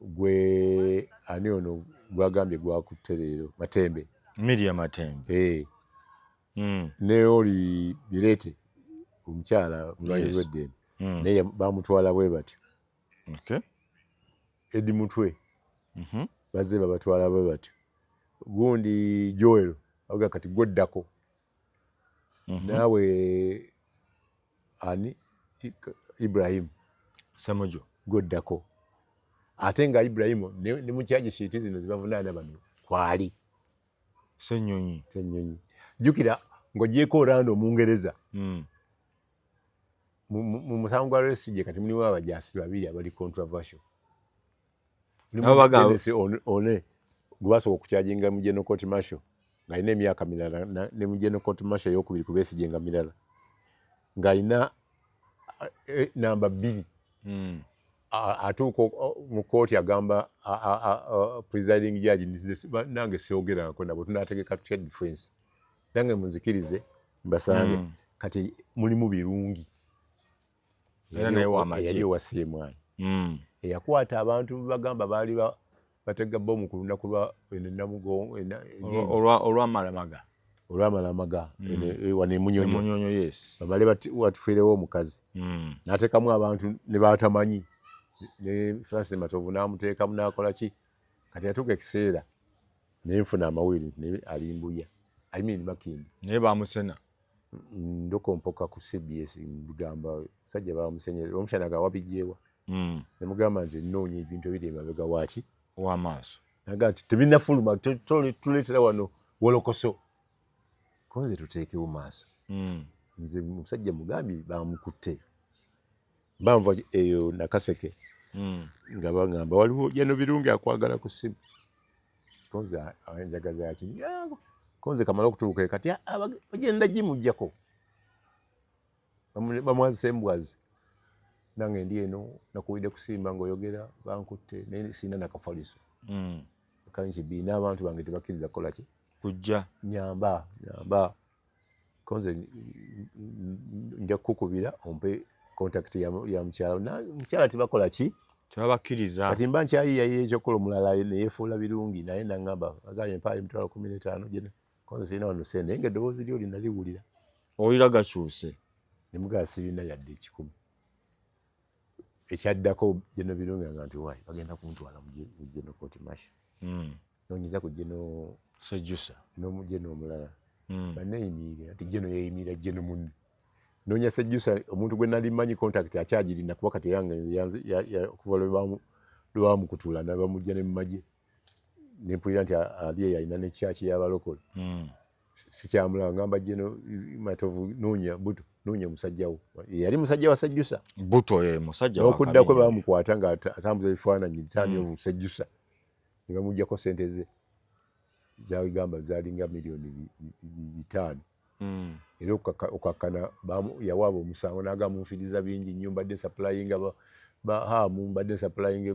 Gwe ani ono gwagambye gwakutte leero Matembe. Miriam Matembe. Ne oli Birete omukyala mulwanyi w'eddembe. Naye bamutwala bwe batyo. Edi Mutwe. Bazze babatwala bwe batyo. Gundi Joel avuga kati gwoddako. Naawe ani Ibrahim Samojo gwoddako. ate nga Ibrahim ne mu kyaji shiti zino zibavunaana bano kwali Ssenyonyi jukira ng'ogyeko Orlando Omungereza mu musango gwa Besigye kati mulimu abajaasi babiri abali controversial. Dennis One gwasobola okukyajinga mu General Court Martial ng'alina emyaka mirala ne mu General Court Martial ey'okubiri ku Besigye nga mirala ng'alina namba 2 atuuka mu kooti agamba presiding judge nange syogerako nabo tunaategeka tutya defense nange munzikirize mbasange kati mulimu birungi era naye wamaje yali wasiemwani eyakwata abantu bagamba baali batega bomu ku lunaku lwa Namugongo olw'amalamaga wane Munyonyo yes babale watufiirewo omukazi n'ateekamu abantu ne batamanyi ne Francis Matovu n'amuteekamu n'akola ki kati yatuuka ekiseera nenfuna amawulire ne alimbuya Makindi naye bamusena ndokompoka ku CBS mugamba sajja bamusenyera omushana gawabijewa nemugamba nze nnoonya ebintu ebiri emabega waaki ow'amaaso naga nti tebinafuluma tuleetera wano wolokoso konze tuteekewo maaso nze musajja mugambi bamukutte banva eyo Nakaseke nga bagamba waliwo jeno birungi akwagala ku ssimu konze anjagaza yaki konze kamala okutuuka kati bagenda gimujjako bamwazise embwazi nange ndi eno nakuwidde kusimba ng'oyogera bankutte naye sina nakafaliso kanki biina abantu bange tebakkiriza kukola ki kujja nyamba konze nja kukubira ompe contact ya mukyala tebakola ki tebabakkiriza kati mba nkyayiyayo ekyokola omulala neyefuula birungi naye naŋŋamba aganye mpayo emitwalo 15 gye konze sirina wano sente naye nga eddoboozi lyo linaliwulira oyira gakyuse nemugaa sirina yadde 10 ekyaddako Jeno Birungi nga nti waayi bagenda kuntwala mu Jeno Court Martial nonyiza ku Jeno Sejjusa n'omujeno omulala banneeyimiire ati Jeno yeeyimira Jeno munne nonya Sejjusa omuntu gwe nali manyi contact akyagirina kuba kati yange okuva lwamukutula nabamujja ne mu magye nempulira nti ali yalina nekyaki y'abalokole sikyamulaba ngamba Jeno Matovu noonya musajjawo yali musajja wa Sejjusa Buto ye musajja wa okudda kwe bamukwata nga atambuza ebifaananyi bitani ovu Sejjusa ne bamuggyako sente ze zagamba zalinga miliyoni 5 era okakkana yawaaba omusango n'agamba munfiriza bingi nnyo mbadde supplyinga bahamu mbadde supplyinga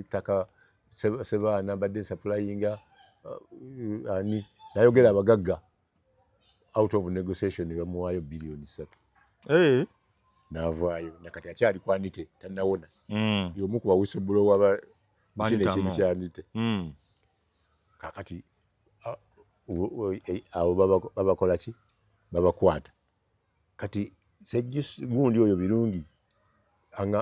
ettaka Sebaana mbadde supplyinga ani nayogera abagagga out of negotiation bamuwaayo biliyoni 3 n'avaayo nakati akyali kwanite tannawona y'omu ku bawhistleblower kino ekintu kyanite kakati abo babakola ki babakwata kati Sejjusa gundi oyo birungi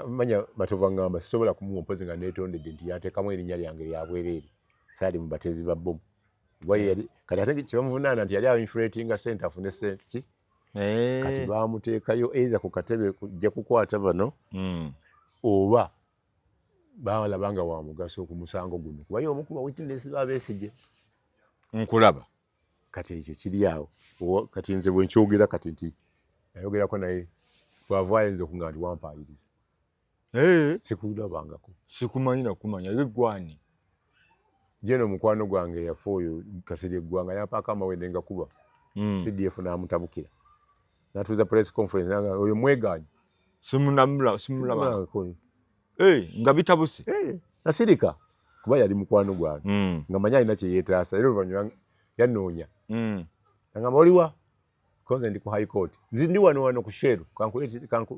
manya Matovu aŋŋamba sisobola kumuwa mpozi nga neetondedde nti yateekamu erinnya lyange lya bwereere saali mu batezi ba bomu kati ate kyebamuvunaana nti yali inflatinga sente afune sente ki kati bamuteekayo eza ku katebe kujja kukwata bano oba balaba nga wa mugaso ku musango guno kuba y'omu ku bawitness ba Besigye nkulaba kati ekyo kiri awo kati nze bwe nkyogera kati nti nayogerako naye bw'avaayo nze okuŋŋamba nti wampaayiriza sikulabangako sikumanyi nakumanya ye gwani Jeno mukwano gwange yafa oyo Kasirye Gwanga yampaako amawende nga kuba CDF n'amutabukira n'atuuza press conference nanga oyo mwegaanyi simulaba nga bitabuse nasirika kuba yali mukwano gwange nga manyi alina kye yeetaasa era oluvannyuma yanoonya nangamba oliwa konze ndi ku high court nzi ndi wano ku Sheru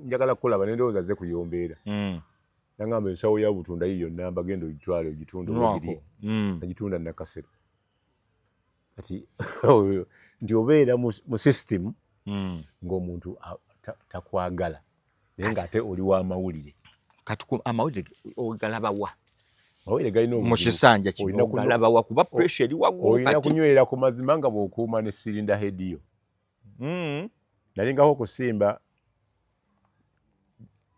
njagala kukulaba nendowooza ze kuyombeera nangamba ensawo ya butunda yiyo namba genda ogitwale ogitunda olwagiri nagitunda Nakasero kati nti obeera mu system ng'omuntu takwagala naye ng'ate oli w'amawulire kati amawulire ogalabawa amawulire galina mu kisanja kino ogalabawa kuba pressure eri waggulu olina kunywera ku mazima nga bw'okuuma ne sirinda hediyo nalingako okusimba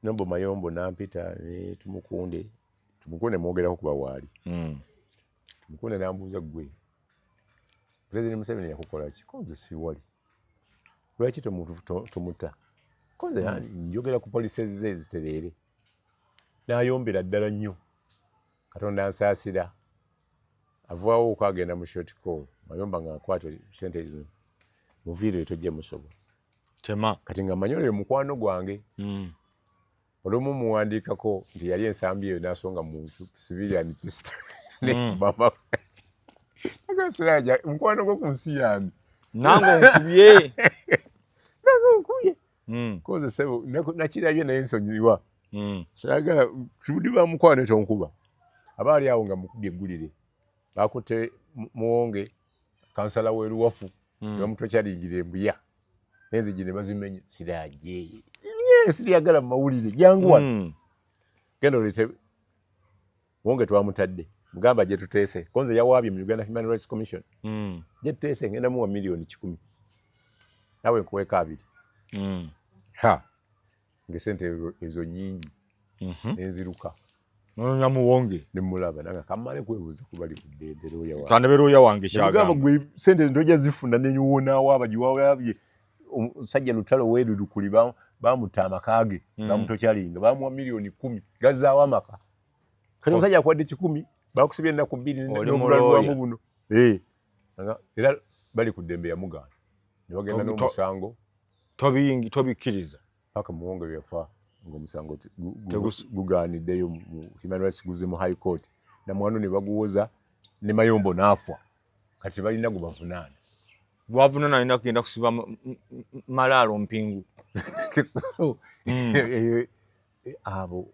Nombo Mayombo nampita ne tumukunde Tumukunde mwogerako kuba waali. Tumukunde n'ambuuza gwe. President Museveni yakukola ki? Konze si wali. Lwaki tomuta? Konze njogera ku police ze ezitereere. N'ayombera ddala nnyo. Katonda ansaasira. Avaawo okagenda mu short call. Mayomba nga akwata sente ezo. Muviire tojja musobola. Tema. Kati nga manyolero mukwano gwange. Olumu muwandiikako nti yali ensambi eyo n'asonga mu civilian pistol. Mama. Agasiraja mukwano gwo ku nsi yange. Nango nkubye. Koze sebo nakirabye naye nsonyiwa. Sagala tudi ba mukwano tonkuba. Abaali awo nga mukubye eggulire. Bakutte muwonge kansala weruwafu. Bamuto kyali embuya. Nenzigi ne bazimenye siraje. Siriyagala mu mawulire jangu wano. Genda olete wonge twamutadde. Mugamba je tuteese. Konze yawaabye mu Uganda Human Rights Commission. Je tuteese ngenda mu milioni 10. Nawe nkuweka abiri. Ha. Ngesente ezo nyingi. Nenziruka. Nonya muwonge. Nemulaba nanga kamale kwebuza kubali kudendero ya wa. Kandi beroya wange kyaga. Mugamba gwe sente ndoja zifunda nenyuwona wabaji wawe yabye. Sajja lutalo wedu dukuliba bamutama kage. Bamutokyalinga. Bamuwa milioni 10. Gazaawa maka. Kali musajja akwadde 10. Bakusibye na kubiri n'omulwa mu buno. Era bali kudembe ya muganda. Ne bagenda n'omusango. Tobikiriza. Paka muwonge byafa ng'omusango gugaaniddeyo mu Human Rights guze mu High Court. Na mwano ne baguwoza ne Mayombo n'afa. Kati balina gubavunaana. Bwavunaana alina kugenda kusiba malaalo mpingu. Abo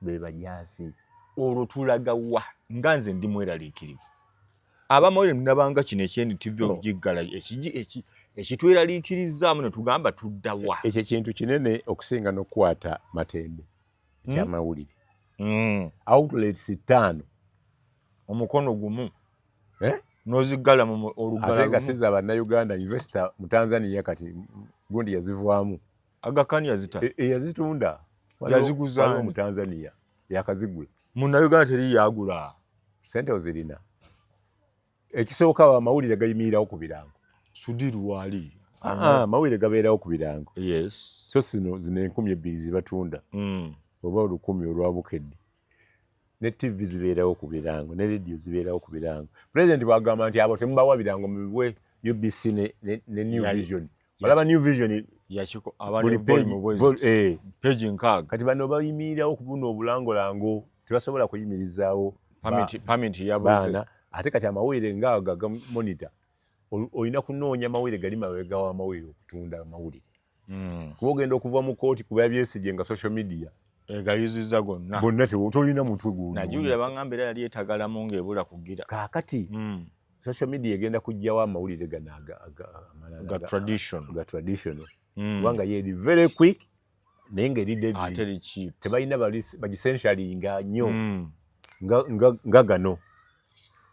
bebajasi. Olwo tulaga wa nganze ndi mweraliikirivu. Abamawulire nabanga kino ekyendi TV ogiggala ekitweraliikirizaamu ne tugamba tudda wa. Ekyo kintu kinene okusinga n'okukwata Matembe ekyamawulire. Outlets 5 omukono gumu noziggala mu olugala. Ate nga siza bannayuganda investor mu Tanzania kati gundi yazivaamu. Agakani yazita. Yazitunda. Yaziguza mu Tanzania. Yakazigula. Munnayuganda teri yagula. Sente ozirina. Ekisooka amawulire gayimirirawo ku birango. Sudiru wali. Mawulire gabeerawo ku birango. Yes. So zino 2,000 zibatunda. Oba 1000 olwabukedde. Ne TV zibeerawo ku birango, ne radio zibeerawo ku birango. President bwagamba nti abo temubawa birango mubiwe UBC ne New Vision. Balaba New Vision yachiko abali page nkaaga. Kati bano bayimirirawo kubuna obulangolango tebasobola kuyimirizaawo permit yabuze. Ate kati amawulire ngaaga ga monitor olina kunoonya amawulire gali mabega wa amawulire okutunda amawulire. Kuba ogenda okuva mu kooti kuba byesije nga social media egayuziza gonna. Bonna tolina mutwe guno. Najulira bangambira yali etagalamu ng'ebula kugira. Kaakati social media egenda kujjawo amawulire ganaga ga traditional. Kubanga yeri very quick naye ng'eri deadly. Ate cheap. Tebalina bagisenshalinga nnyo nga gano.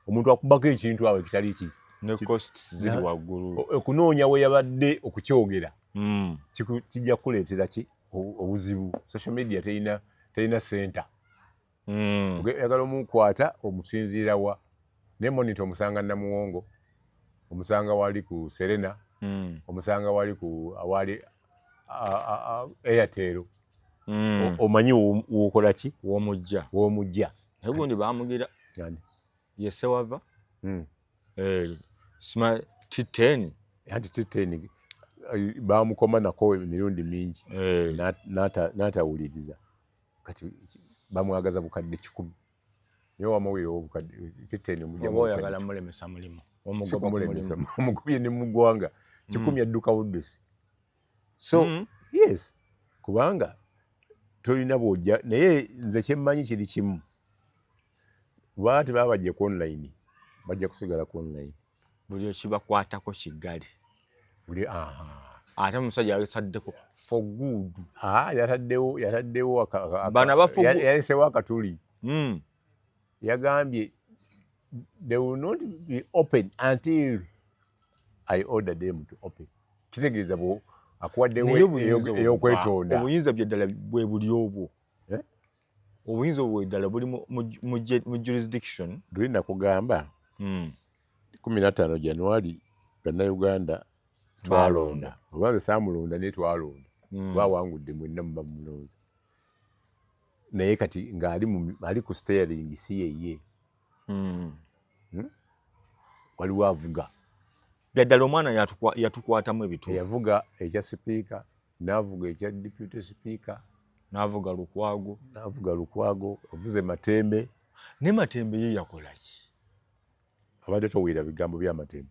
Omuntu akubako ekintu awo ekitali ki. Ne costs ziri waggulu. Okunoonya we yabadde okukyogera. Kijja kuleetera ki obuzibu. Social media terina center. Oyagala omukwata omusinziira wa. Ne monitor omusanga Namuwongo. Omusanga wali ku Serena. Omusanga wali ku awali Airtel. Omanyi wokola ki? Womujja. Egundi bamugira. Yani. Yese wava. Sima T10. Yanti T10 bamukoma nako emirundi mingi. Natawuliriza. Kati bamwagaza bukadde 10. Yo amawulire obukadde T10 omujja. Oyagala mulemesa mulimu. Omugubye ne mugwanga 10 adduka buddusi. So yes kubanga tolina bwojja naye nze kyemmanyi kiri kimu. Baati babajje ku online bajja kusigala ku online. Buli ekibakwatako kigali. Buli ate omusajja yasaddeko for good. Yataddewo bana bafu yayisewo akatuli. Yagambye they will not be open until I order them to open. Kitegeeza bo akwaddewo ey'okwetonda. Obuyinza bye ddala bwe buli obwo. obuyinza obweddala buli mu jurisdiction lulina kugamba 15 Januari bannayuganda twalonda obange saamulonda naye twalonda bawangudde mwenna muba mulonzi naye kati ng'ali ku steering si yeye waliwo avuga byaddala omwana yatukwatamu ebituufu yavuga ekya sipiika n'avuga ekya deputy sipiika n'avuga Lukwago avuze Matembe ne Matembe ye yakolaki abadde towulira bigambo bya Matembe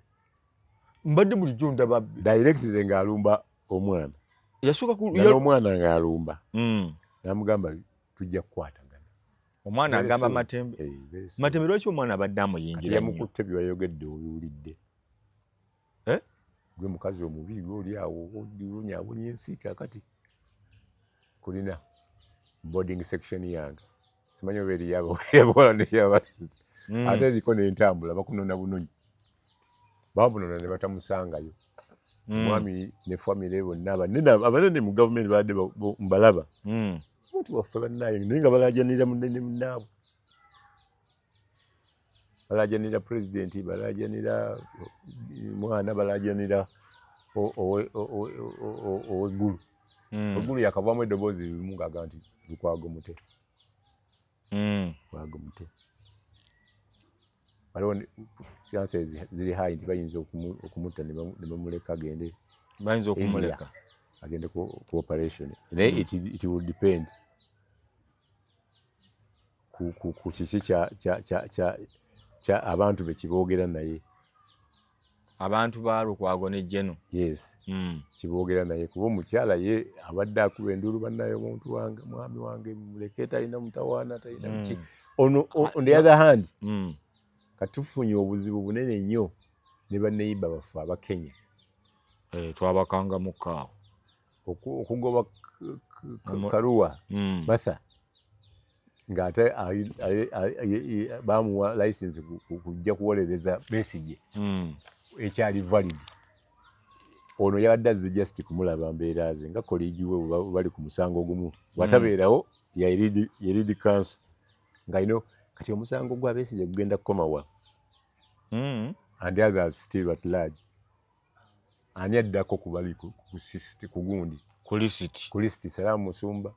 mbadde bulijjo ndaba directly ng'alumba omwana yasooka n'omwana ng'alumba n'amugamba tujja kukwatagana omwana agamba Matembe Matembe lwaki omwana abadde amuyingira yamukutte byewayogedde obiwulidde gwe mukazi omubi oli awo onyaawonya ensi kakati kulina boarding section yange simanyi oba eri yabawola neyabalenzi ate eriko n'entambula bakunona bunonyi bamunona ne batamusangayo omwami ne famire bonna abanene mu gavumenti badde mbalaba omuntu waffe bannaye naye nga balajanira munene munnaabwe balajanira pulezidenti balajanira mwana balajanira oweggulu eggulu yakavaamu eddoboozi limu ng'aga nti Lukwago mute Lukwago mute waliwo chances ziri high nti bayinza okumutta ne bamuleka agende bayinza okumuleka agende ku operation naye it will depend ku kiki kya abantu bekiboogera naye abantu ba Lukwago ne Jeno yes kiboogera naye kuba omukyala ye abadde akuba enduulu bannaye omuntu wange mwami wange muleke talina mutawaana talina muki on the other hand katufunye obuzibu bunene nnyo ne banneyibba baffe abakenya twabakanga mukaawo okugoba Karuwa Martha ng'ate bamuwa license kujja kuwolereza Besigye ekyali valid ono yabadde azze just kumulaba mbeera ze nga kolegi we bali ku musango gumu watabeerawo yeridi council nga kati omusango gwa Besigye gugenda kukomawa and the others still at large ani addako kubali ku gundi ku lisiti Salaamu Musumba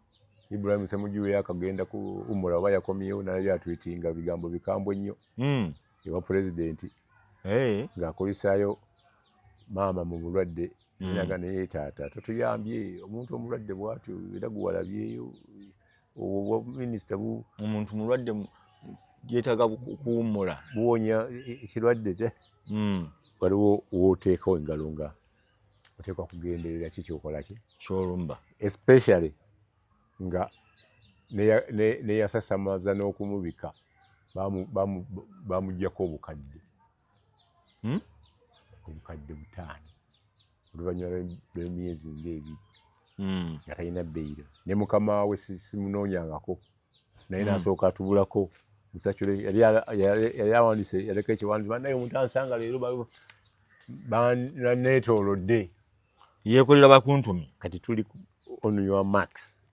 Ibrahim Ssemujuwe yakagenda ku umura oba yakomyewo naye atwetinga bigambo bikambwe nnyo ewa pulezidenti ng'akolisaayo maama mu bulwadde eraga naye taata totuyambye omuntu omulwadde bw'atyo era guwalabyeyo obwa minisita omuntu mulwadde yeetaaga kuwummula buwonya ekirwadde te waliwo wooteekawo engalo nga oteekwa kugenderera kikyokola ki kyolumba especially nga neyasasamaza n'okumubika bamuggyako obukadde 5 oluvannyuma lw'emyezi ng'ebiri nga talina bbeeyiro ne mukama we simunoonyangako naye n'asooka atubulako musacule yali awandiise yaleka ekiwandiise bannaye omuntu ansanga leero baneetoolodde yeekolera bakuntumi kati tuli on your marks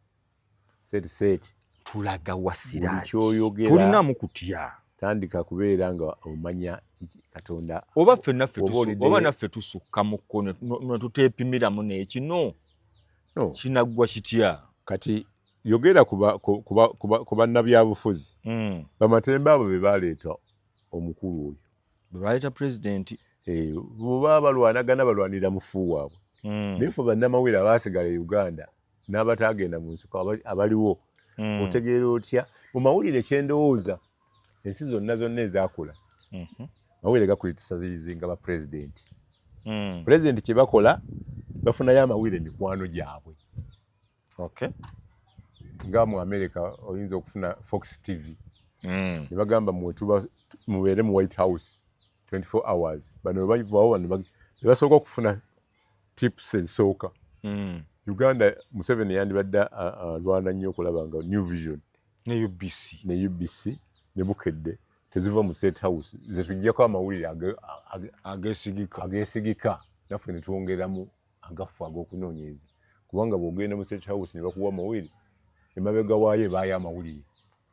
set tulaga wasira kyoyogera tulinamu kutya tandika kubeera nga omanya Katonda oba naffe tusukka mu kkono netuteepimiramu n'ekino kinaggwa kitya kati yogera ku bannabyabufuzi Bamatembe abo be baleeta omukulu oyo be baleeta pulezidenti bw'oba balwanagana balwanira mufu waabwe naye ffe bannamawere abaasigala e Uganda n'abataagenda mu nsiko abaliwo otegeera otya mu mawulire kyendowooza ensi zonna ezaakola mawulire gakulitisazizinga ba pulezidenti pulezidenti kye bakola bafunayo amawulire mikwano gyabwe nga mu America oyinza okufuna Fox TV ne bagamba mubeere mu White House 24 hours bano bavaawo bano ne basooka okufuna tips ezisooka Uganda Museveni yandibadde alwana nnyo okulaba nga New Vision ne UBC ne Bukedde teziva mu State House ze tujjako amawulire ageesigika naffe ne twongeramu agafu ag'okunoonyereza kubanga bw'ogenda mu State House ne bakuwa amawulire emabega waayo ebaayo amawulire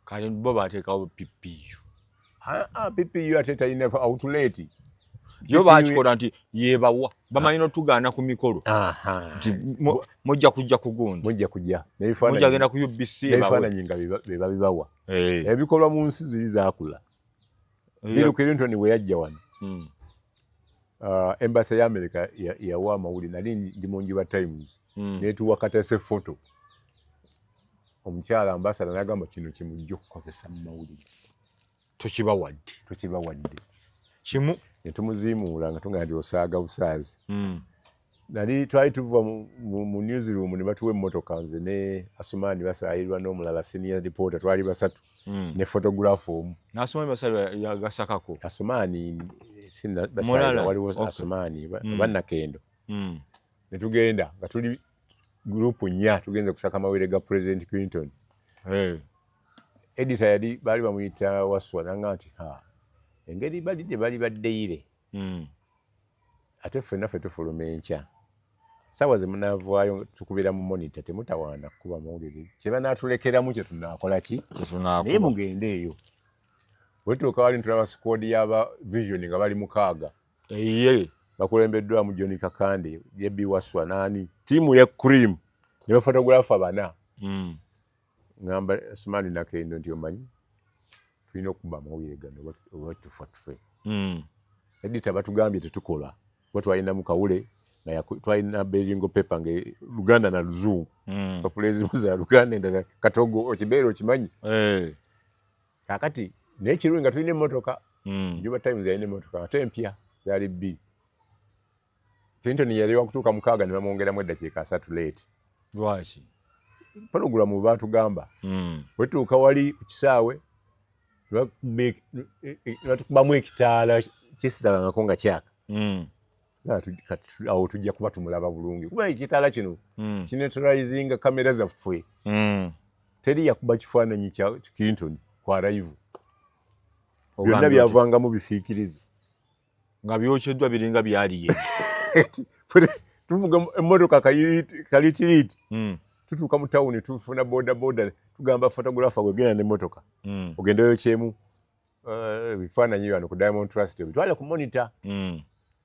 kale bo bateekawo PPU PPU ate talina outlet yo bakikola nti yebawa bamanyi n'otugaana ku mikolo nti mujja kujja kugundi mujja kujja mujja genda ku UBC ebifaananyi nga beba bibawa ebikolwa mu nsi ziri zaakula Bill Clinton we yajja wano embassy ya America yawa amawulire nali ndi mu Njiba Times netuwa katese photo omukyala ambassador n'agamba kino kimujja okukozesa mu mawulire tukibawadde kimu netumuziimuula nga tugamba nti osaaga busaazi nali twali tuva mu newsroom ne batuwa emmotoka nze ne Asumani basaayirwa n'omulala senior reporter twali basatu ne photographer omu n'Asumani basaayirwa yagasakako Asumani sinna basaayirwa waliwo Asumani bannakendo ne tugenda nga tuli gurupu 4 tugenze kusaka mawere ga President Clinton editor yali bali bamuyita Waswa nanga nti engeri bali baddeire ate ffenna ffe tufuluma enkya sawa ze munaavaayo tukubira mu monitor temutawaana kuba mawulire kye banaatulekeramu kye tunaakola ki naye mugende eyo wetuuka wali ntulaba squad y'aba Vision nga bali mukaaga bakulembeddwamu John Kakande Jebi Waswa nani tiimu ya Cream ne bafotografa bana ngamba Sumani nakendo nti omanyi tulina okuba amawulire gano watufa tufe editor batugambye tetukola twalina mu kawule twalina Beringo Pepa nge Luganda na Luzungu populezi za Luganda endala Katogo okibeera okimanyi kakati n'ekirungi nga tulina emmotoka Njuba Times yalina emmotoka ate empya zali bbiri Clinton yali wakutuuka mukaaga ne bamwongeramu eddakiika 3 late lwaki programu baatugamba wetuuka wali ku kisaawe batukubamu ekitaala kisitalangako nga kyaka awo tujja kuba tumulaba bulungi kuba ekitaala kino kineutralizinga kamera zaffe teri yakuba kifaananyi kya Clinton kwa live byonna byavangamu bisiikirize nga byokeddwa biringa byaliye tuvuga emmotoka kalitiriti tutuuka mu tawuni tufuna boda tugamba photographer gwegenda n'emmotoka ogendeyo kyemu bifaananyi bano ku Diamond Trust bitwale ku monitor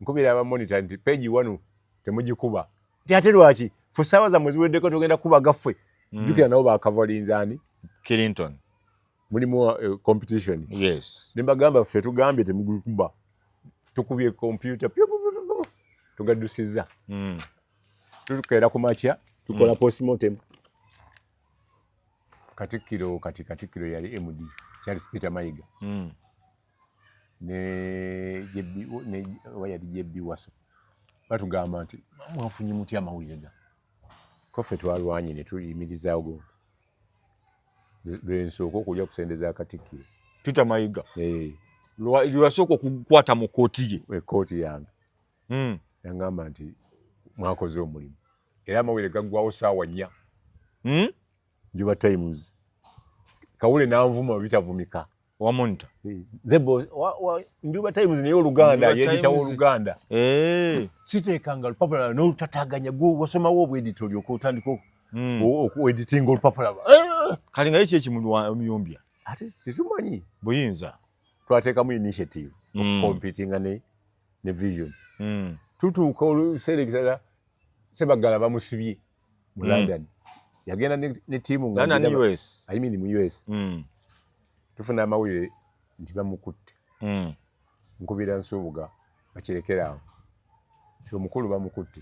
nkubira aba monitor nti page 1 temugikuba nti ate lwaki fu saawa za mwezi weddeko tugenda kuba gaffe jukira nabo bakavalinzaani Clinton mulimu competition nimbagamba ffe tugambye temugikuba tukubye computer tugaddusiza tukeera ku makya tukola postmortem Katikkiro yali MD Charles Peter Mayiga ne Jebi Waswa batugamba nti mwafunye mutya amawulire ga koffe twalwanye ne tuyimirizaawo lwensooka okulya kusendeza Katikkiro Peter Mayiga lwasooka okukwata mu kooti ye kooti yange yangamba nti mwakoze omulimu era amawulire gaggwawo saawa 4 Njuba Times kawule nanvuma bitavumika wamonta zebo Njuba Times niyo Oluganda yeditawo Oluganda siteekanga olupapula n'olutataganya gwo wasomawo obweditori okutandika okueditinga olupapula kali nga yeki ekimulyombya ate situmanyi buyinza twateekamu initiative competinga ne Vision tutuuka oluserekera Sebagala bamusibye mu London yagenda ne tiimu nga ni US I mean mu US tufuna amawulire nti bamukutte nkubira Nsubuga bakirekera awo so mukulu bamukutte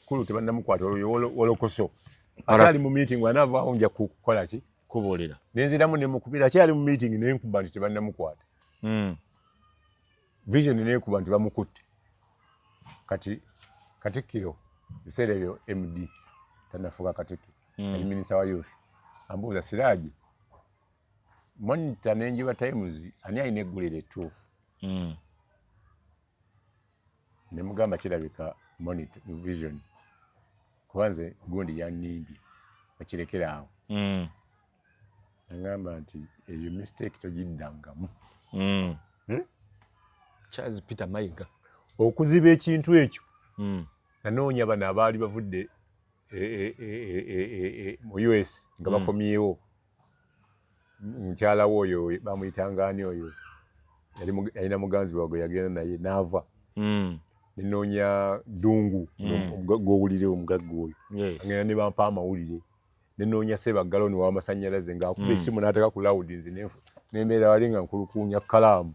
kulu tebannamukwata olokoso atali mu meeting wanavaawo nja kukola ki kubuulira nenziramu ne mukubira kyali mu meeting nenkuba nti tebannamukwata Vision nekuba nti bamukutte kati Katikkiro biseera ebyo MD tanafuka Katikkiro ali minisita wa youth ambuuza Siraji monitor n'Enjuba Times ani alina eggulire ettuufu ne mugamba kirabika monitor Vision kubanze gundi yannimbye bakirekera awo angamba nti eyo mistake togiddangamu Charles Peter Mayiga okuziba ekintu ekyo nanoonya bano abaali bavudde mu US nga bakomyewo mukyala we oyo bamuyitanga ani oyo yalina muganzi waabwe yagenda naye n'ava nenoonya Ddungu gw'owulire omugagga oyo agenda ne bampa amawulire nenoonya Ssebaggalo w'amasannyalaze ng'akuba essimu n'ateeka ku loudings nembeera wali nga nkulukuunya kalaamu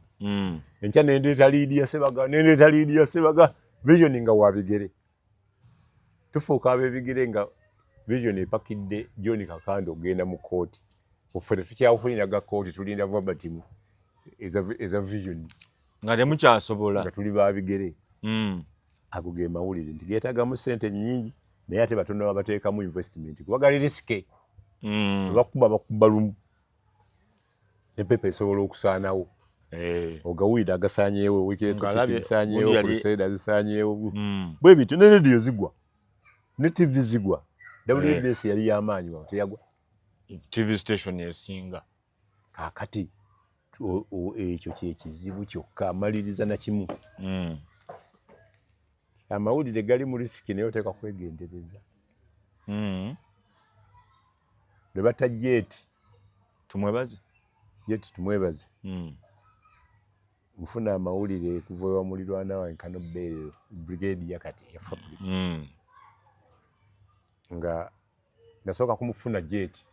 enkya nendeeta liidi ya Ssebaggalo nendeeta liidi ya Ssebaggalo Vision nga wabigere tufuuka ab'ebigere nga Vision epakidde John Kakando ogenda mu kooti ffe tetukyafuniraga kooti tulinda verbatim eza Vision nga temukyasobola nga tuli babigere ago ge mawulire nti geetagamu ssente nnyingi naye ate batono babateekamu investment kubagala risike bakuba lumu empepe esobola okusaanawo ogawulire agasaanyeewo wikireeto zisaanyeewo Crusader zisaanyeewo bwe bityo ne rediyo zigwa ne TV zigwa WBS yali y'amaanyi wa teyagwa TV station esinga kaakati ekyo kyekizibu kyokka amaliriza na kimu amawulire gali mu risiki naye oteekwa kwegendereza ne bata Jeti tumwebaze nfuna amawulire kuva ewa mulirwana wange Kano Beerero brigade yakati yafa nga nasooka kumufuna Jeti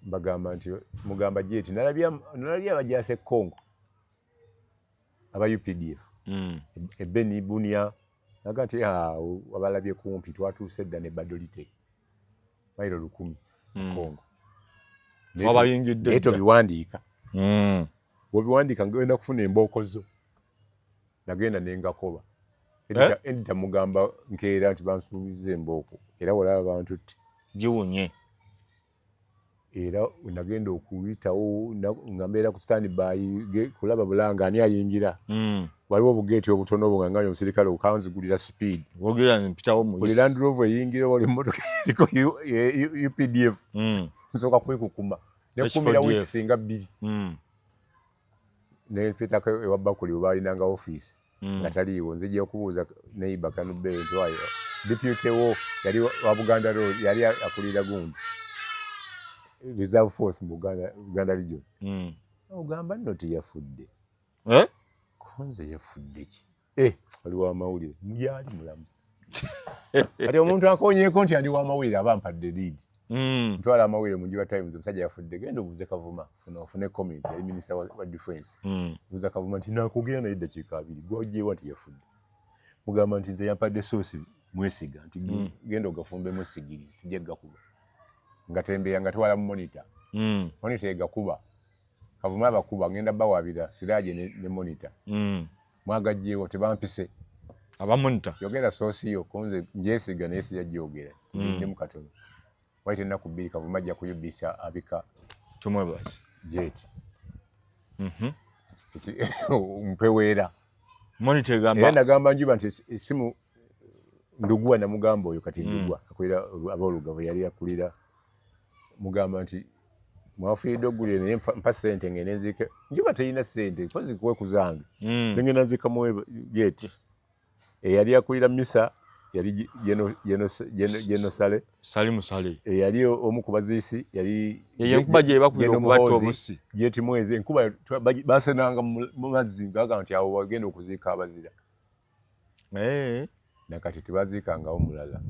bagamba nti mugamba Jeti nalabye abajaase Congo aba UPDF Ebeni Bunia naga nti wabalabye kumpi twatuuse edda ne Badolite mailo 10 Congo wabayingidde eto biwandiika wobiwandiika ngenda kufuna embooko zo nagenda nengakoba edda mugamba nkeera nti bansuubiza embooko era walaba abantu ti giwunye era nagenda okuyitawo nga mbeera ku standby kulaba bulanga ani ayingira waliwo obugeeti obutono obunganganya omusirikale okanzigulira speed buli Land Rover eyingira wali mmotoka eriko UPDF nsooka kwekukuma nekumira weeks nga 2 nempitako ewa Bakuli we baalinanga ofiisi nga taliiwo nzijja okubuuza neighbor Kanube nti wayo deputy wo yali wa Buganda Road yali akulira gundi Reserve Force mu Buganda Region ogamba nno teyafudde konze yafudde ki waliwo amawulire mujali mulamu ati omuntu akonyeeko nti andi w'amawulire aba ampadde lead ntwala amawulire mu Njiba Times omusajja yafudde genda obuuze Kavuma ofune comment yali minisita wa defense buuza Kavuma nti nakugenda naye eddakiika 2 gw'ogyewa nti yafudde mugamba nti nze yampadde soosi mwesiga nti genda ogafumbemu essigiri tujje gakuba nga tembeera nga twala mu monitor egakuba Kavuma abakuba ngenda bawabira Siraaje ne monitor mwagajjeewo tebampise abamonita yogera soosi yo konze njesiga naye sijajjogera ne mukatono waite ennaku 2 Kavuma ajja kuyubisa abika tumwebaze Jeti mpeweera monitor egamba era nagamba Njuba nti esimu Ndugwa na mugamba oyo kati Ndugwa akulira ab'Olugave yali akulira mugamba nti mwafiiridde oggulire naye mpa ssente ngende nzike Njuba terina ssente kozi kwekuzange ngenda nzika mu Jeti eyali akulira misa yali Genosale Salimu Sale yali omu ku baziisi yali enkuba gye bakulira okubatta obusi Jeti mwezi enkuba basenanga mu mazzi ngagamba nti awo bagenda okuziika abazira nakati tebaziikangawo mulala